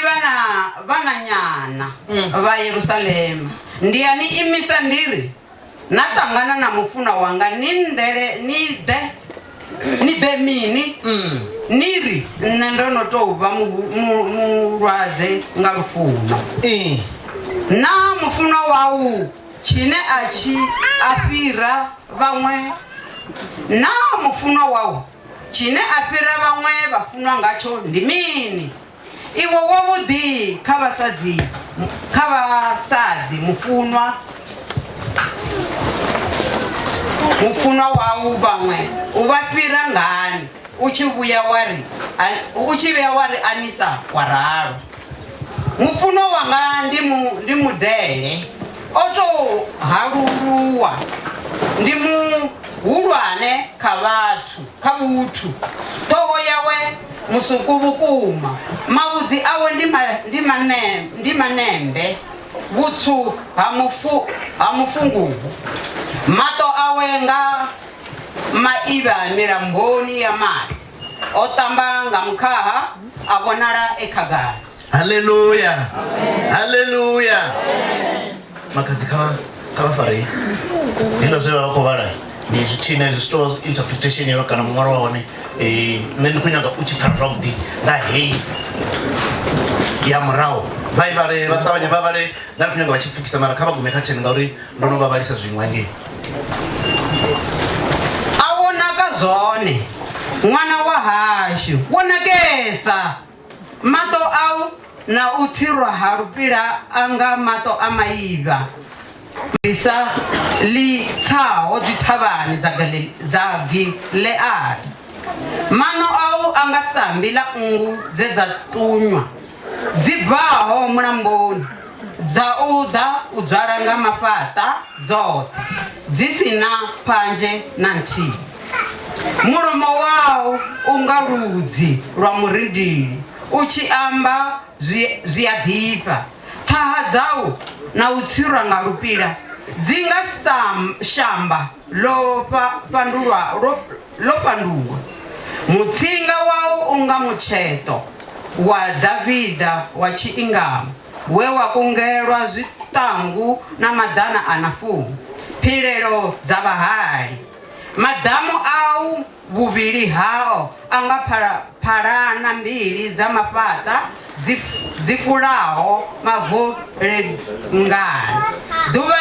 vana nyana va Yerusalema ndiani imisa ndiri natangana na mufuna wanga nide mini niri nendono tova mulwadze nga lufuno na mufuna wau chine achi apira vamwe na mufuna wau chine apira vamwe vafunwa ngacho ndi mini iwo wovudi kavasadzi mufunwa wau vamwe uvapira ngani uchivuya wari anisa wararo mufunwa wanga ndi mudele oto haruruwa ndi muhulwane kavutu toho yawe musukuvukuma mavudzi awe ndi manembe vutsu hamufunguvu mato awe nga maiva milamboni ya mati otamba nga mkaha avonala ekagala. Haleluya, haleluya. Makadzi kavafari ino zve vako vala ni zvichine zvisito interpretation yero kana mwari waone neni kunyaga uchipfara zvakudi ndahei ya murao vai vare vatavanya vavare ndari kunyaga vachipfukisa mara kavagume kateni ngauri ndonovavarisa zvimwange awonaka zvone mwana wa hashu wonakesa mato au na utirwa harupira anga mato amaiva bisa li tao dzithavani za Gileadi mano au anga sambila ungu dzedzatunywa dzibvaho mulamboni dzauda udzaranga mafata dzote dzisina panje na nti muromo wao unga rudzi rwa murindili uchiamba zviadhipa taha dzao na utsirwa nga lupila dzinga shamba lopandulwa mutsinga wao unga mucheto wa Davida wa chiingamu we wakungerwa zvitangu na madana anafumu pilelo dza bahali madamu au vuvili hao anga parana mbili za mafata dzifulaho mavole ngani duva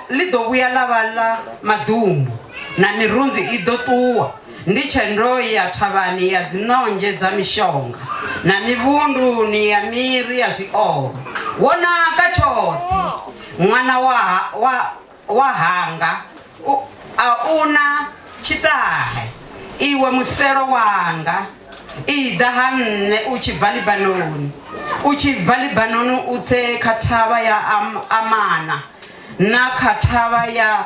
lidovuya lavala madumbu na mirunzi idotuwa ndi chendroyi ya thavani ya dzinonje dza mishonga na mivunduni ya miri ya zwiovo wonaka choti mwana wa hanga auna chitahe iwe musero wanga idaha nne uchibva Libanoni utse khathava ya Amana na khathava ya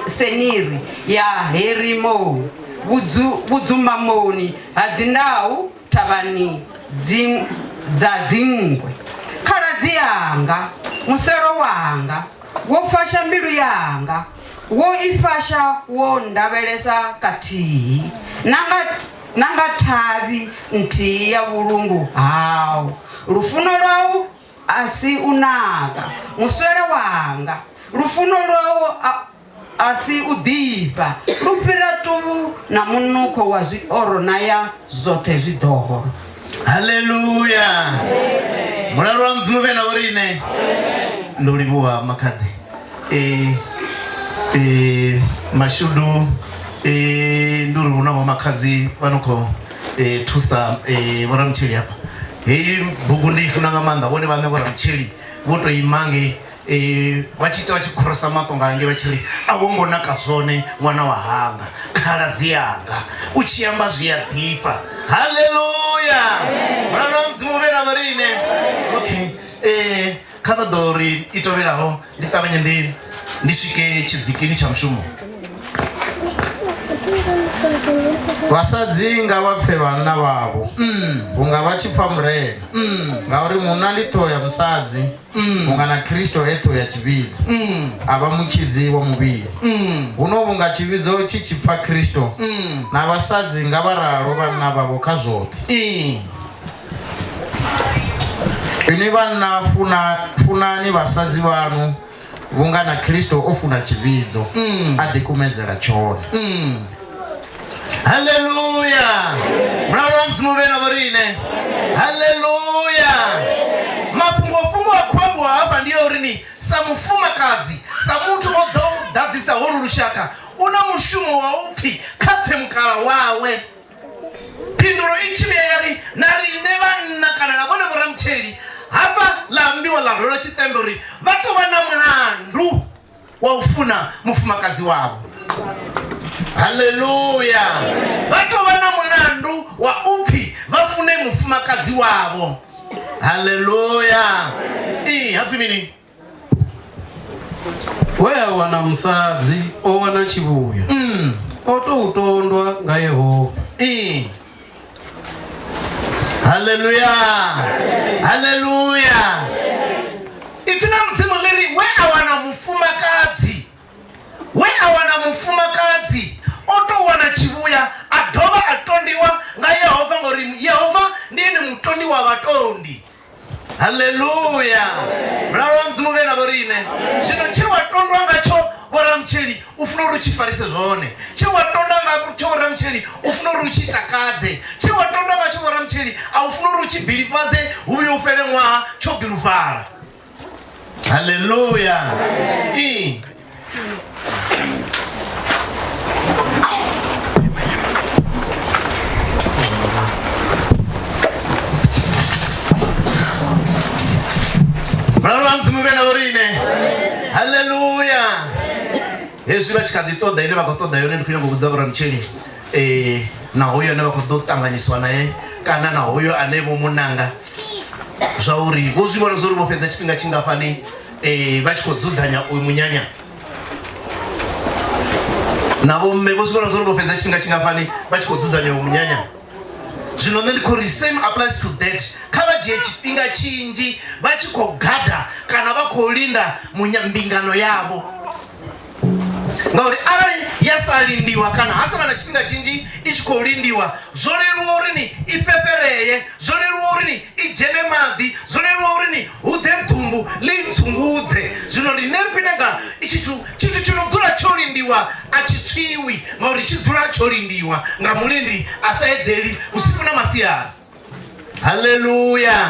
Seniri ya Herimoni vudzumamoni hadzindau thavani dza dzingwe khaladzi yanga musero wanga wofasha mbilu yanga wo ifasha wo ndavelesa katihi nanga thavi ntihi ya vulungu hao lufuno lwau asi unaka muswere wanga lufuno lwau asi udipa lupira tuvu na munuko wa zwioro na ya zote zwidohoro. Haleluya, mulalo wa mzimu vena urine ndolibuwa makadzi mashudu nduri unavo makadzi vanoko tusa varamcheli apa bhuku ndifuna ngamanda vone vane varamcheli voto imange vachita vachikrosa matonga ange vachiri awongonaka zvone mwana wa hanga khaladzi yanga uchiyamba zviyadhipa. Haleluya, mwana wa mzimu vena varine. Okay, kavadori itoveraho nditavanye ndisvike chidzikini cha mushumo. vasadzi ngavapfe vana vavo unga vachipfa murena ngauri munhu anditoya musadzi unga na Kristo etoya chividzo ava muchidzi womuviri unovunga chividzo chichipfa Kristo na vasadzi ngavararo vana vavo kazvote ini vana funani vasadzi vanu vunga na Kristo ofuna chividzo adikumedzera chona. Haleluya. Mnaona mzimu wena varine. Haleluya. Mapungo akwambo hapa ndiyo urini samufuma kazi samutu odo dadisa horurushaka una mushumo wa upi kathe mkala wawe pinduro ichime yari nari neva nakana na bone bora mcheli hapa laambiwa la rola chitembori watu wana mlandu wa ufuna mufuma kazi wao. Haleluya. Watu wana mlandu wa upi wafune mufuma kazi wao. Haleluya. Hafi meaning wewe wana msadzi o wana chibuya oto utondwa nga Yehova. Haleluya. Haleluya. Ifina mzimu leri we awana mufuma kazi. We awana mufuma kazi oto wana chibuya adoba atondiwa nga Yehova ngori Yehova ndiye ni mutondi wa watondi. Haleluya. Mnaona mzimu wena borine chino chewa tondwa ngacho bora mcheli ufuna uruchifarise zone chewa tonda ngacho bora mcheli ufuna uruchitakadze chewa tonda ngacho bora mcheli aufuna uruchibilipaze uyo ufele mwa chobilufara. Haleluya. Haleluya. Yesu bachikaditoda ile bakotoda yone ndikunya ngubuzabura mcheli na hoyo ne bakodotanganiswa naye kana na hoyo anebo munanga zauri bozi bona zori bopedza chipinga chingafani bachikodzudanya uyu munyanya nabo mme bozi bona zori bopedza chipinga chingafani bachikodzudanya uyu munyanya. Zvino the same applies to that. Kava je chipinga chinji vachikogada kana vakolinda munyambingano yavo. Ngauri ari yasalindiwa kana hasa vana chipinga chinji ichikolindiwa zoleruwa urini ipepereye zoleruwa urini ijene madhi zoleruwa urini udhe ntumbu linzungudze zvino rineripinanga ichitu chintu chinodzura cholindiwa achitsviwi ngauri chidzura cholindiwa ngamulindi asaedheri usiku namasiyana. Haleluya.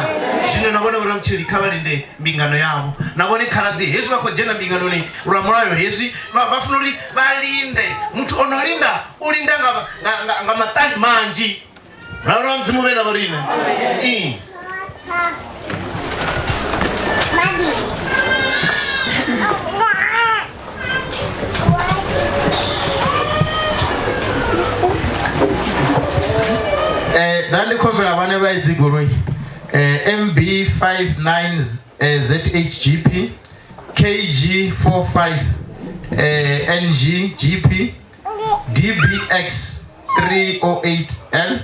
Zvino navone vora mcheli kavalinde mbingano yavo navone karadzi hezvi vakojena mbingano ni uramurayo hezvi vafunori valinde mutu onolinda ulinda nga matali manji. Raro mzimu vena vorine ndandikombera vane vaidzigurwi MB59 ZHGP KG45 NG-GP DBX 308L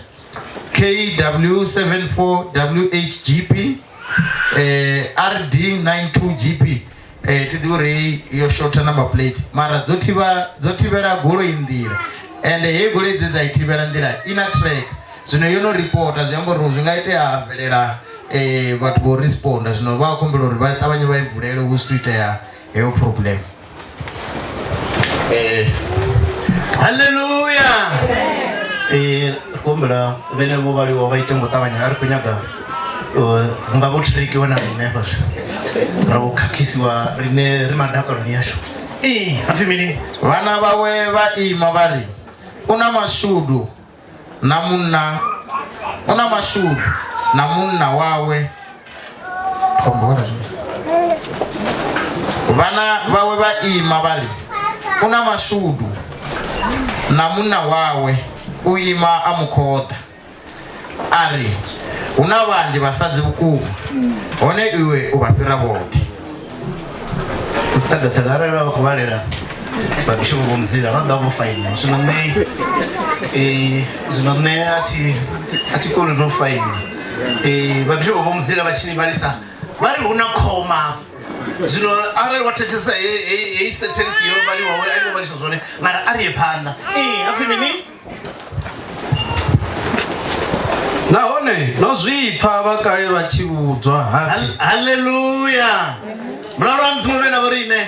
KW74WHGP RD92GP tidurei yoshota number plate mara dzotivera goro indira and yegoro idzi dzaitivera ndira ina track zvino yono reporta zviyamboro zvingaite avelera vatu vo responda zvino vakombera uri vatavanye vaivhurere usituita yeyo problem. Haleluya. Kombera vene vo variwo vaite ngotavanya ari kunyaga ngavotirekiwa narine pazvo ravokakisiwa rine rimadhakaroni yacho. Hafimini vana vawe vaima vari una mashudu namuna wawe vana vawe vaima vari una mashudu namuna wawe uima amukodha ari una vanje vasadzi vukuma hone iwe uvapira vote usitagatsagara vakuvalera babisho bomzira banda bo fine zwino nne ati kuri ro fine babisho bomzira bachini balisa bari una khoma zwino arali wathetshesa ei sentence yo bali wawe ayi balisho zwone mara ari ephanda afi mini nahone no zwipfa bakale bachibudzwa hafi haleluya mraro mzimu bena borine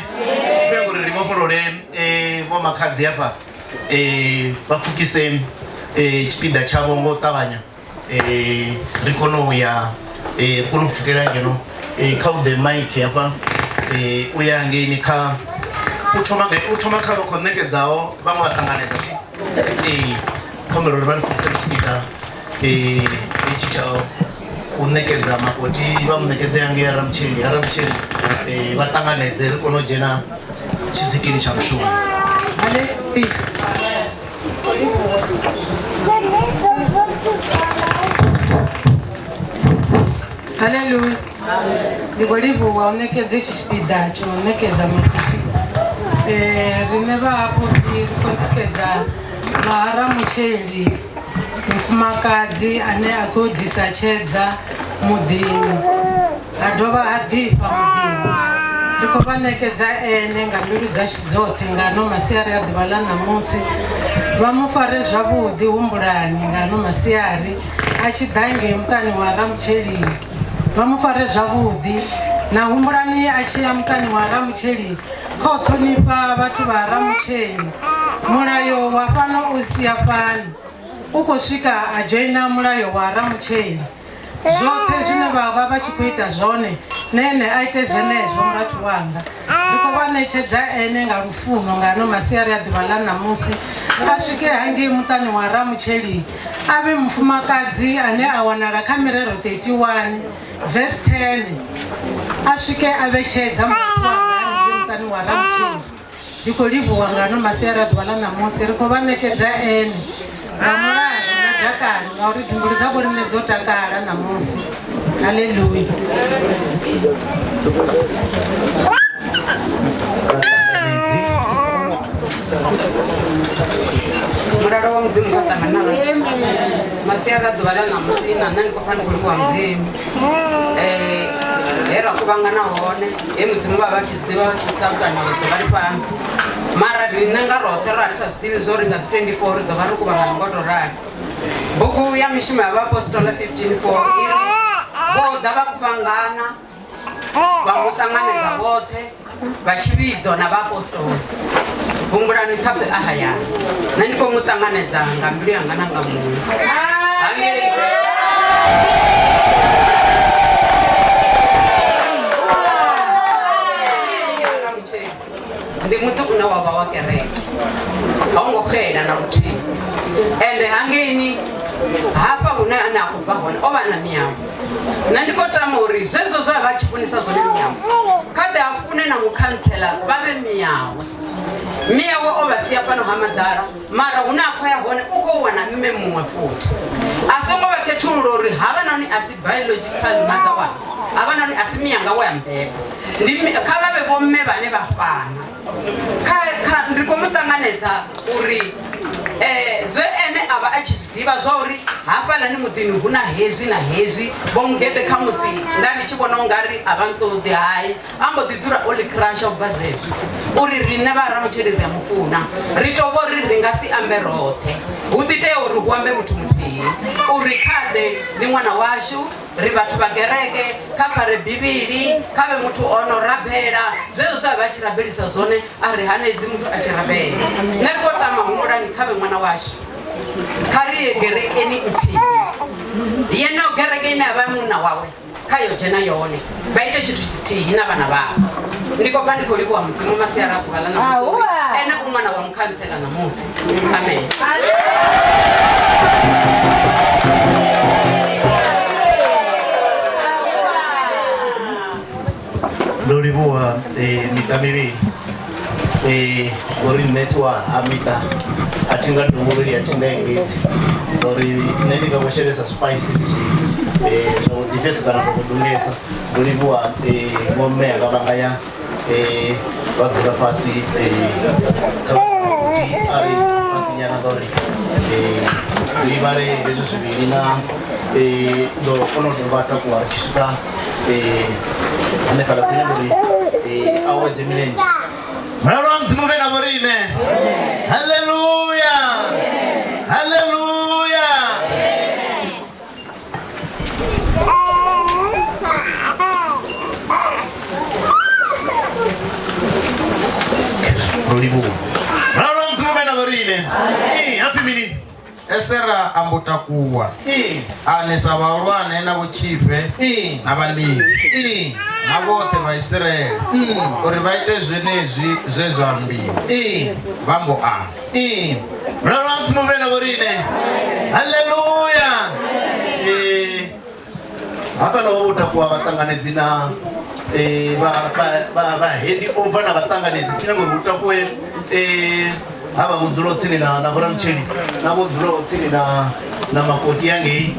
kwenguri rimopolole bo makhadzi yapa bapfukise chipinda chavo ngo tavanya rikono ya rikono kufukira ngeno kaude mic yapa uyange ni ka utoma ka connectedzao vamwe vatanganedza chi kamero ri vari fukisa chipinda ichi chao unekedza makoti vamunekedza yange yaramucheri vatanganedze rikono jena chidzikini cha mushumo Haleluya. Ndikolivu waonekedza ichi chipinda chinonekedza makoti rine vaaputi rikonekedza vaharamucheri mufumakadzi ane agodhisa chedza mudhini adova adhipa mudhini rikovanekedza ene ngambiru dzacho dzote ngano masiyari adhivala namusi vamufare zvavudi umbulani ngano masiyari achidange mutani waramucherini vamufare zvavudi na umbulani achiya mutani waramucherini kothonipa vatu vaharamucheri mulayo wapano usiya pani ukosvika ajoina mulayo waramucheri zvote zvine vava vachikuita zvone nene aite zvenezvo murati wanga ndikovanechedza ene ngarufuno ngano masiyari adhivala namusi asvike hangi mutani waramucheri ave mufumakadzi ane awanara kamirero 31 verse 10 asvike avechedza murati wanga anenge mutani waramucheri ndikolivuwa ngano masiyari adhivala namusi rikovanekedza ene namurazi nadhakani ngauri dzimburi dzavo rine dzotakara namusi haleluya muraro wa mudzimu katangana vacho masiyari adhivala namusi nanani kwafani kuliwa mudzimu hera kuvangana hone mudzimu vava vachiziva vachitaukana kuti vari pano mara rinenga rote rarisa zvidivi zoringa 24 dzava ri kuvangana ngoto rari bhuku ya mishimo yavaapostoli 15:4 iri voda vakuvangana vamutanganedza vote vachividzwa navaapostoli vumbulani kape ahayani nandikomutanganedza ngambilu yanga nanga munhu ndi mutu una wava wa kereke aungokhela na kuti ende hangeni hapa hune ana akubva hone ovana miyawo nandikotama uri zvezo zva vachifunisa zvone miyawo kade afune na mukhansela vave miyawo ovasiya pano hamadhara mara hune akwaya hone ukowana mime mumwe futi asongo vaketululo uri havanani asi biological mother wavo havanani asi miyanga wayambeba kavave vomme vane vafana ndikomutanganedza uri zve ene ava achizvidiva zvauri hapalani mudhini huna hezvi nahezvi vomugete kamusi ndandichivona ungari havantodi hai ambodidzura oli crasha kubva zvezvi uri rine varamucheri remufuna ritovo riri ringasiambe rote uditeyo uri huambe muti mutihi uri kade ni mwana washu ri vatu vagereke kapare bhibili kave mutu onorabhera zvezvo zvava vachirabherisa zvone ari hanedzi mutu achirabhera nerikotama humurani kave mwana washu kariye gerekeni mtihi yena ugerekeni avamuna wawe kayojena yone vaite chitu chitihi navana vavo ndiko pandikoliwa mudzimu masiyari adhivala namusori ene umwana wa mukhansela namusi amen ndolivuwa mita miviri uri netwa amita atingadhuvuriri atingaengedzi uri nendikangosheresa spices zvakudhipesa kana pakudungesa ndolivuwa vome yakavangaya vadzula pasi kuti ari pasi nyana ngori rivare hezvo zviviri na unodovata kuva richisvika ane kana kunyanguri awedze mirenje mwana wa mzimu vena vorine. Haleluya, haleluya. Rolibu mwana wa mzimu vena vorine. Hafi mini esera ambutakuwa anisa valwane na vuchipe na valivi na vote va Israeli uri vaite zvenezvi zvezvambiri vambo ana mwana wa mzimu vena vorine. Haleluya. Hapa na vavotakuwa vatanganedzi na vahendi over na vatanganedzi kunyangwe vutakuwe hava vunzulo tsini na vora mcheni na vunzulo tsini na makoti yange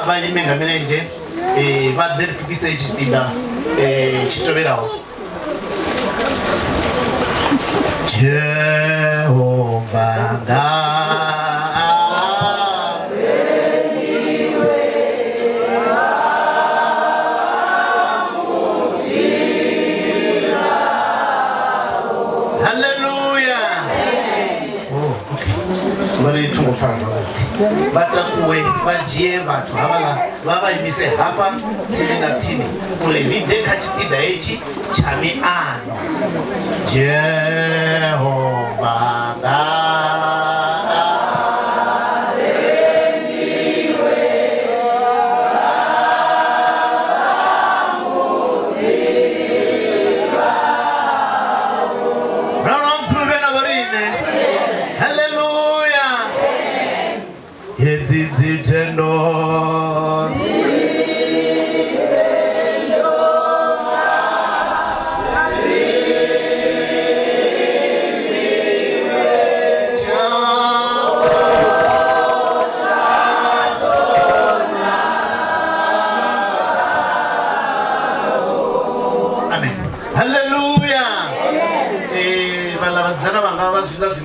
vayimenga mirenje vaderifukise chipinda chitoverawo. Jehova vatakuwe vajie vatu havala vavaimise hapa tsini na tsini uri videka chipinda ichi chami ano. Jehova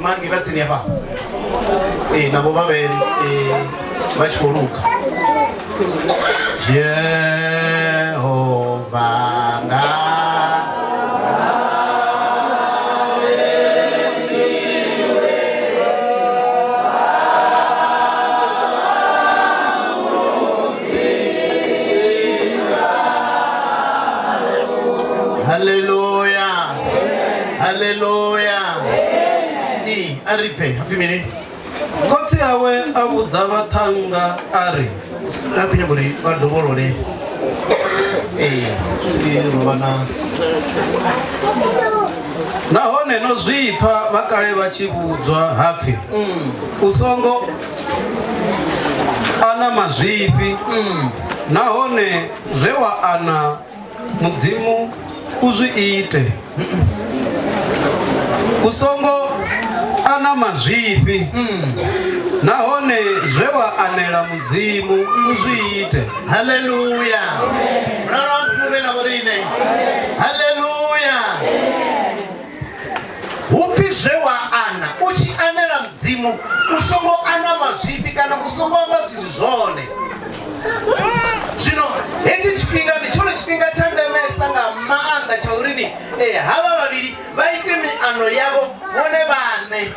mangi vatsini hapa navo vaveri vachikoruka. Jehova haleluya, haleluya. Arife hafi mini kotsi yawe avudza vathanga ari nakunyamburi vadovorore rovana nahone no zwipfa vakale vachivudzwa hapfi usongo ana mazvipi nahone zvewa ana mudzimu uzviite usongo ana mazvipi nahone zvewa anela mudzimu uzviite. Haleluya. Mwana wa mzimu vena vorine. Haleluya. Upi zvewa ana uchi anela mudzimu usongo ana mazvipi kana usongo amasizi zvone. Zvino hechi chipinga ndichone chipinga chandemesa nga maanda chaurini hava vaviri vaite miano yavo vone vane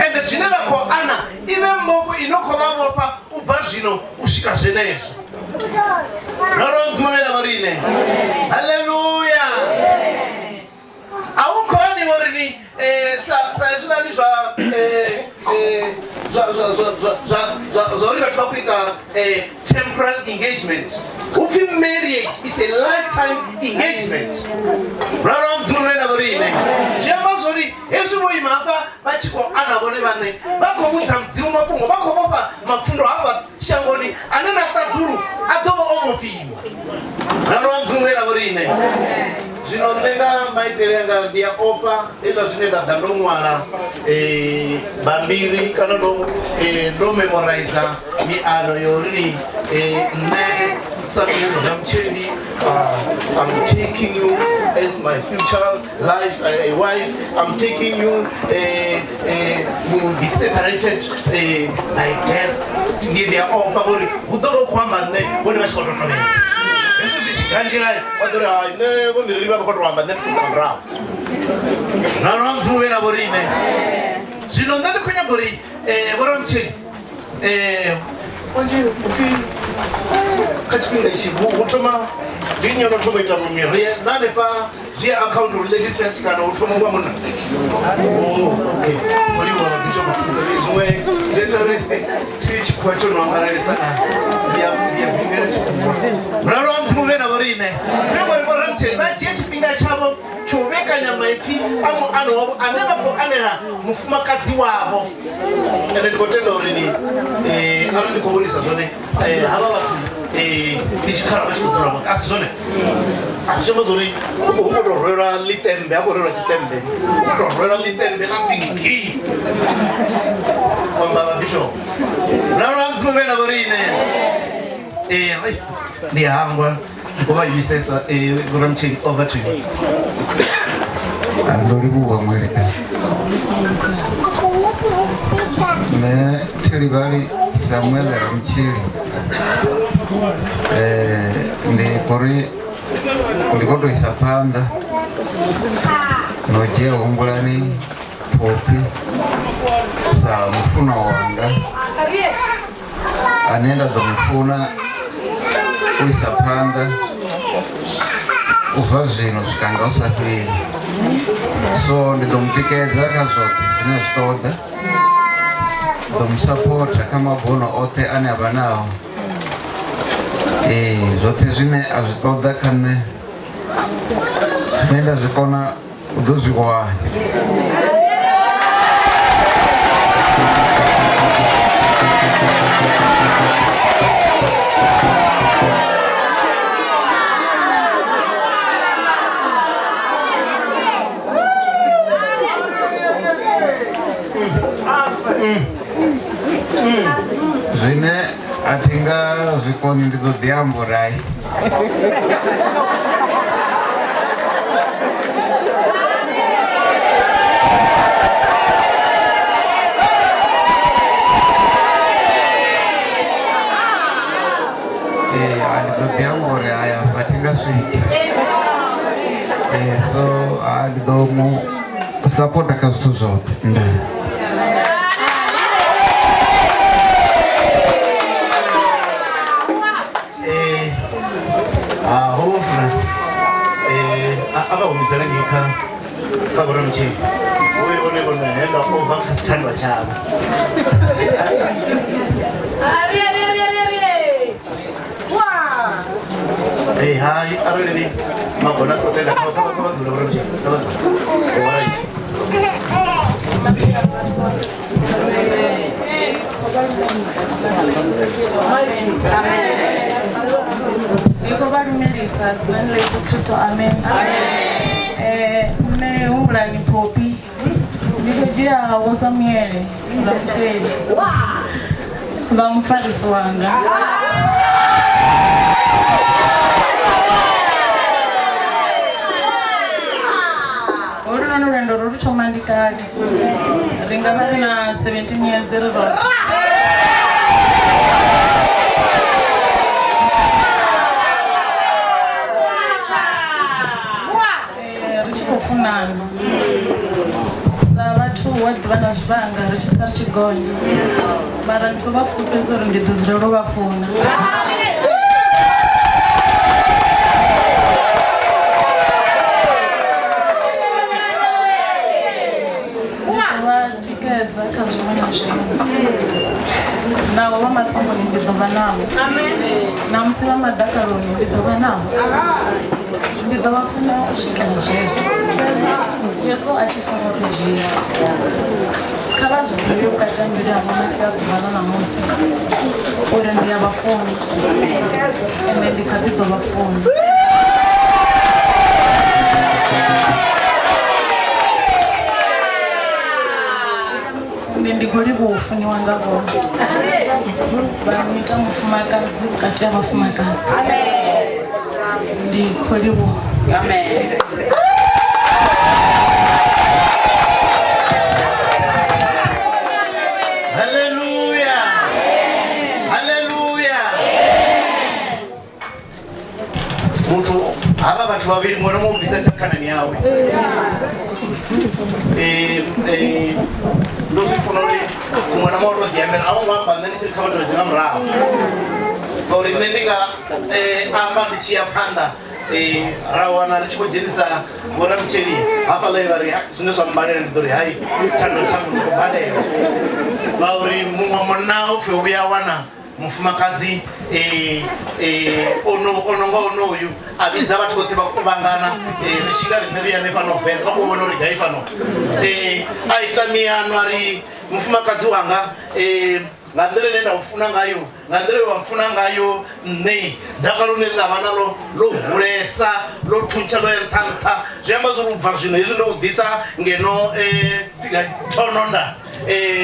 ende zvine vako ana ive mbopo inokovavopa ubva zvino usvika zvenezvo. Naronzimavena varine. Haleluya. Aukovani vorini saizvinani zvauri vati vakuita temporal engagement. Upi marriage is a lifetime engagement. Mwana wa mzimu vena vorine. Zviamba zvori hezvivoima apa vachiko ana vone vane vakovudza mudzimu mapungo vakovopa mapfundo hapa shangoni anena tadhuru adovo omofiwa. Mwana wa mzimu vena vorine. Zvino ndenga maitele yanga ndiyaopa ita zvinoita dhandomwara bambiri kana ndo memoriza miano yorini ne Samuel Ramcheli, I'm taking you as my future life, wife. I'm taking you, you will be separated by death. Ndiye all probably udoro kwamba ne bone bashikoto no menti. Yesu sichikanjira wadora ne bomiririba bakotwa kwamba ne kusabra. Na ramzu wena borine. Zino ndali kunya bori Ramcheli onje uti kachipinga ichi utoma vinyo no toma itamumire nane pa zia account ladies first kana utoma wa mona okay oli wa bisho kutuza lezwe jetare chichi kwacho no angarele sana ya mraro mtume na borine ngabo Ramcheli bachi chipinga chabo chobeka nyama ifi amo ano aneba ko anera mufumakazi wabo ene ndikotenda urini ari ndikubonisa zvone hava vatu ndichikara vachikudzora moto asi zvone achimozori ukotorwera litembe akorwera chitembe ukotorwera litembe katsingiki kwamba vabishop naramdzimuvena vorine ndihangwa ndikuvaisesa Ramcheli over to you. Andoribuwa mweleka ne Tilibali Samuel Ramcheli ndikoto isafanda noje ungulani popi sa mfuna wanga anenda domfuna uisapanda uva zvino zvikanga usaperi so ndidomupikeza kazote zvinozvitoda domusapota kamabhono ote ane avanawo zvote zvine azvitoda kane zvinoenda zvikona udozvikwa zvine atinga zvikoni ndidodiamburai andidodiambure aya atingasviki so andidomu sapota kazvitu zvote nda akahumizana nyika Ramcheli uye one henda ova kasithandwa chavo hai araleli magona sotenda kavadzula Ramcheli alright Nikovarumirisa dzina Yesu Kristo amen. Ne ungulani popi ndikojia wo Samuel Ramcheli vamufadhisi wanga orunano rwendo rurutoma ndikade ringava rina 17 years riro richikofunana savatu wadhivana zvivanga richisa richigonya mara ndikovafupezoro ndidhuziro rovafuna ndikovatikedza kazvivana zvenyu navo vamafamboni ndidhova navo namusi vamadhakaroni ndidhova navo ndidhovafuna kusvikira zvezvo yesu achifuna kuzviya kavazvidivi ukatambira havamasi akuvana namusi uri ndiyavafuni ende ndikatidhovafuni khou livhuwa u funiwa nga vhone vha nyita mufumakadzi vhukati ha vhafumakadzi. Ndi khou livhuwa. Haleluya, haleluya. Muthu ava vhathu vhavhili muṅwe na muṅwe u bvisa tshakhanani yawe. Ndo zwi funa uri muṅwe na muṅwe tou ḓiambela a ngo amba nṋe ndi tshi kha vha tovhedzi nga murahu ngauri nṋe ndi nga amba ndi tshi ya phanḓa ra wana ri tshi khou dzhenisa vhoramutsheli hafhaḽa vha ri zwine zwa mbalela ndi ḓo ri hai isi thando tshangu ndi khou badela ngauri muṅwe munna u pfhi u vhuya wana mufumakadzi ono nga onoyu a vhidza vhathu vhoṱhe vha kuvhangana ri tshi nga riṋe ri yane fhano venḓa vha khou vhona uri gai fhano a ita miano a ri mufumakadzi wanga nga nḓila ine nda u funa ngayo nga nḓila wa mfuna ngayo nṋe daka lune ḽa vha nalo ḽo hulesa ḽo thuntsha ḽo ya nṱha nṱha zwi amba zwo ri u bva zwino hezwi ndo u ḓisa ngeno thononda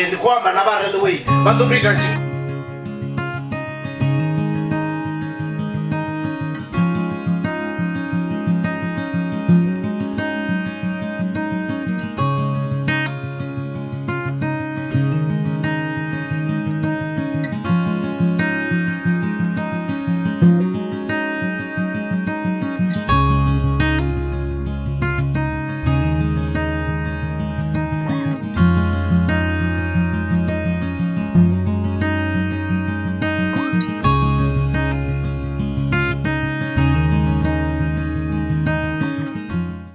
ndi khou amba na vha railway vha ḓo tou ita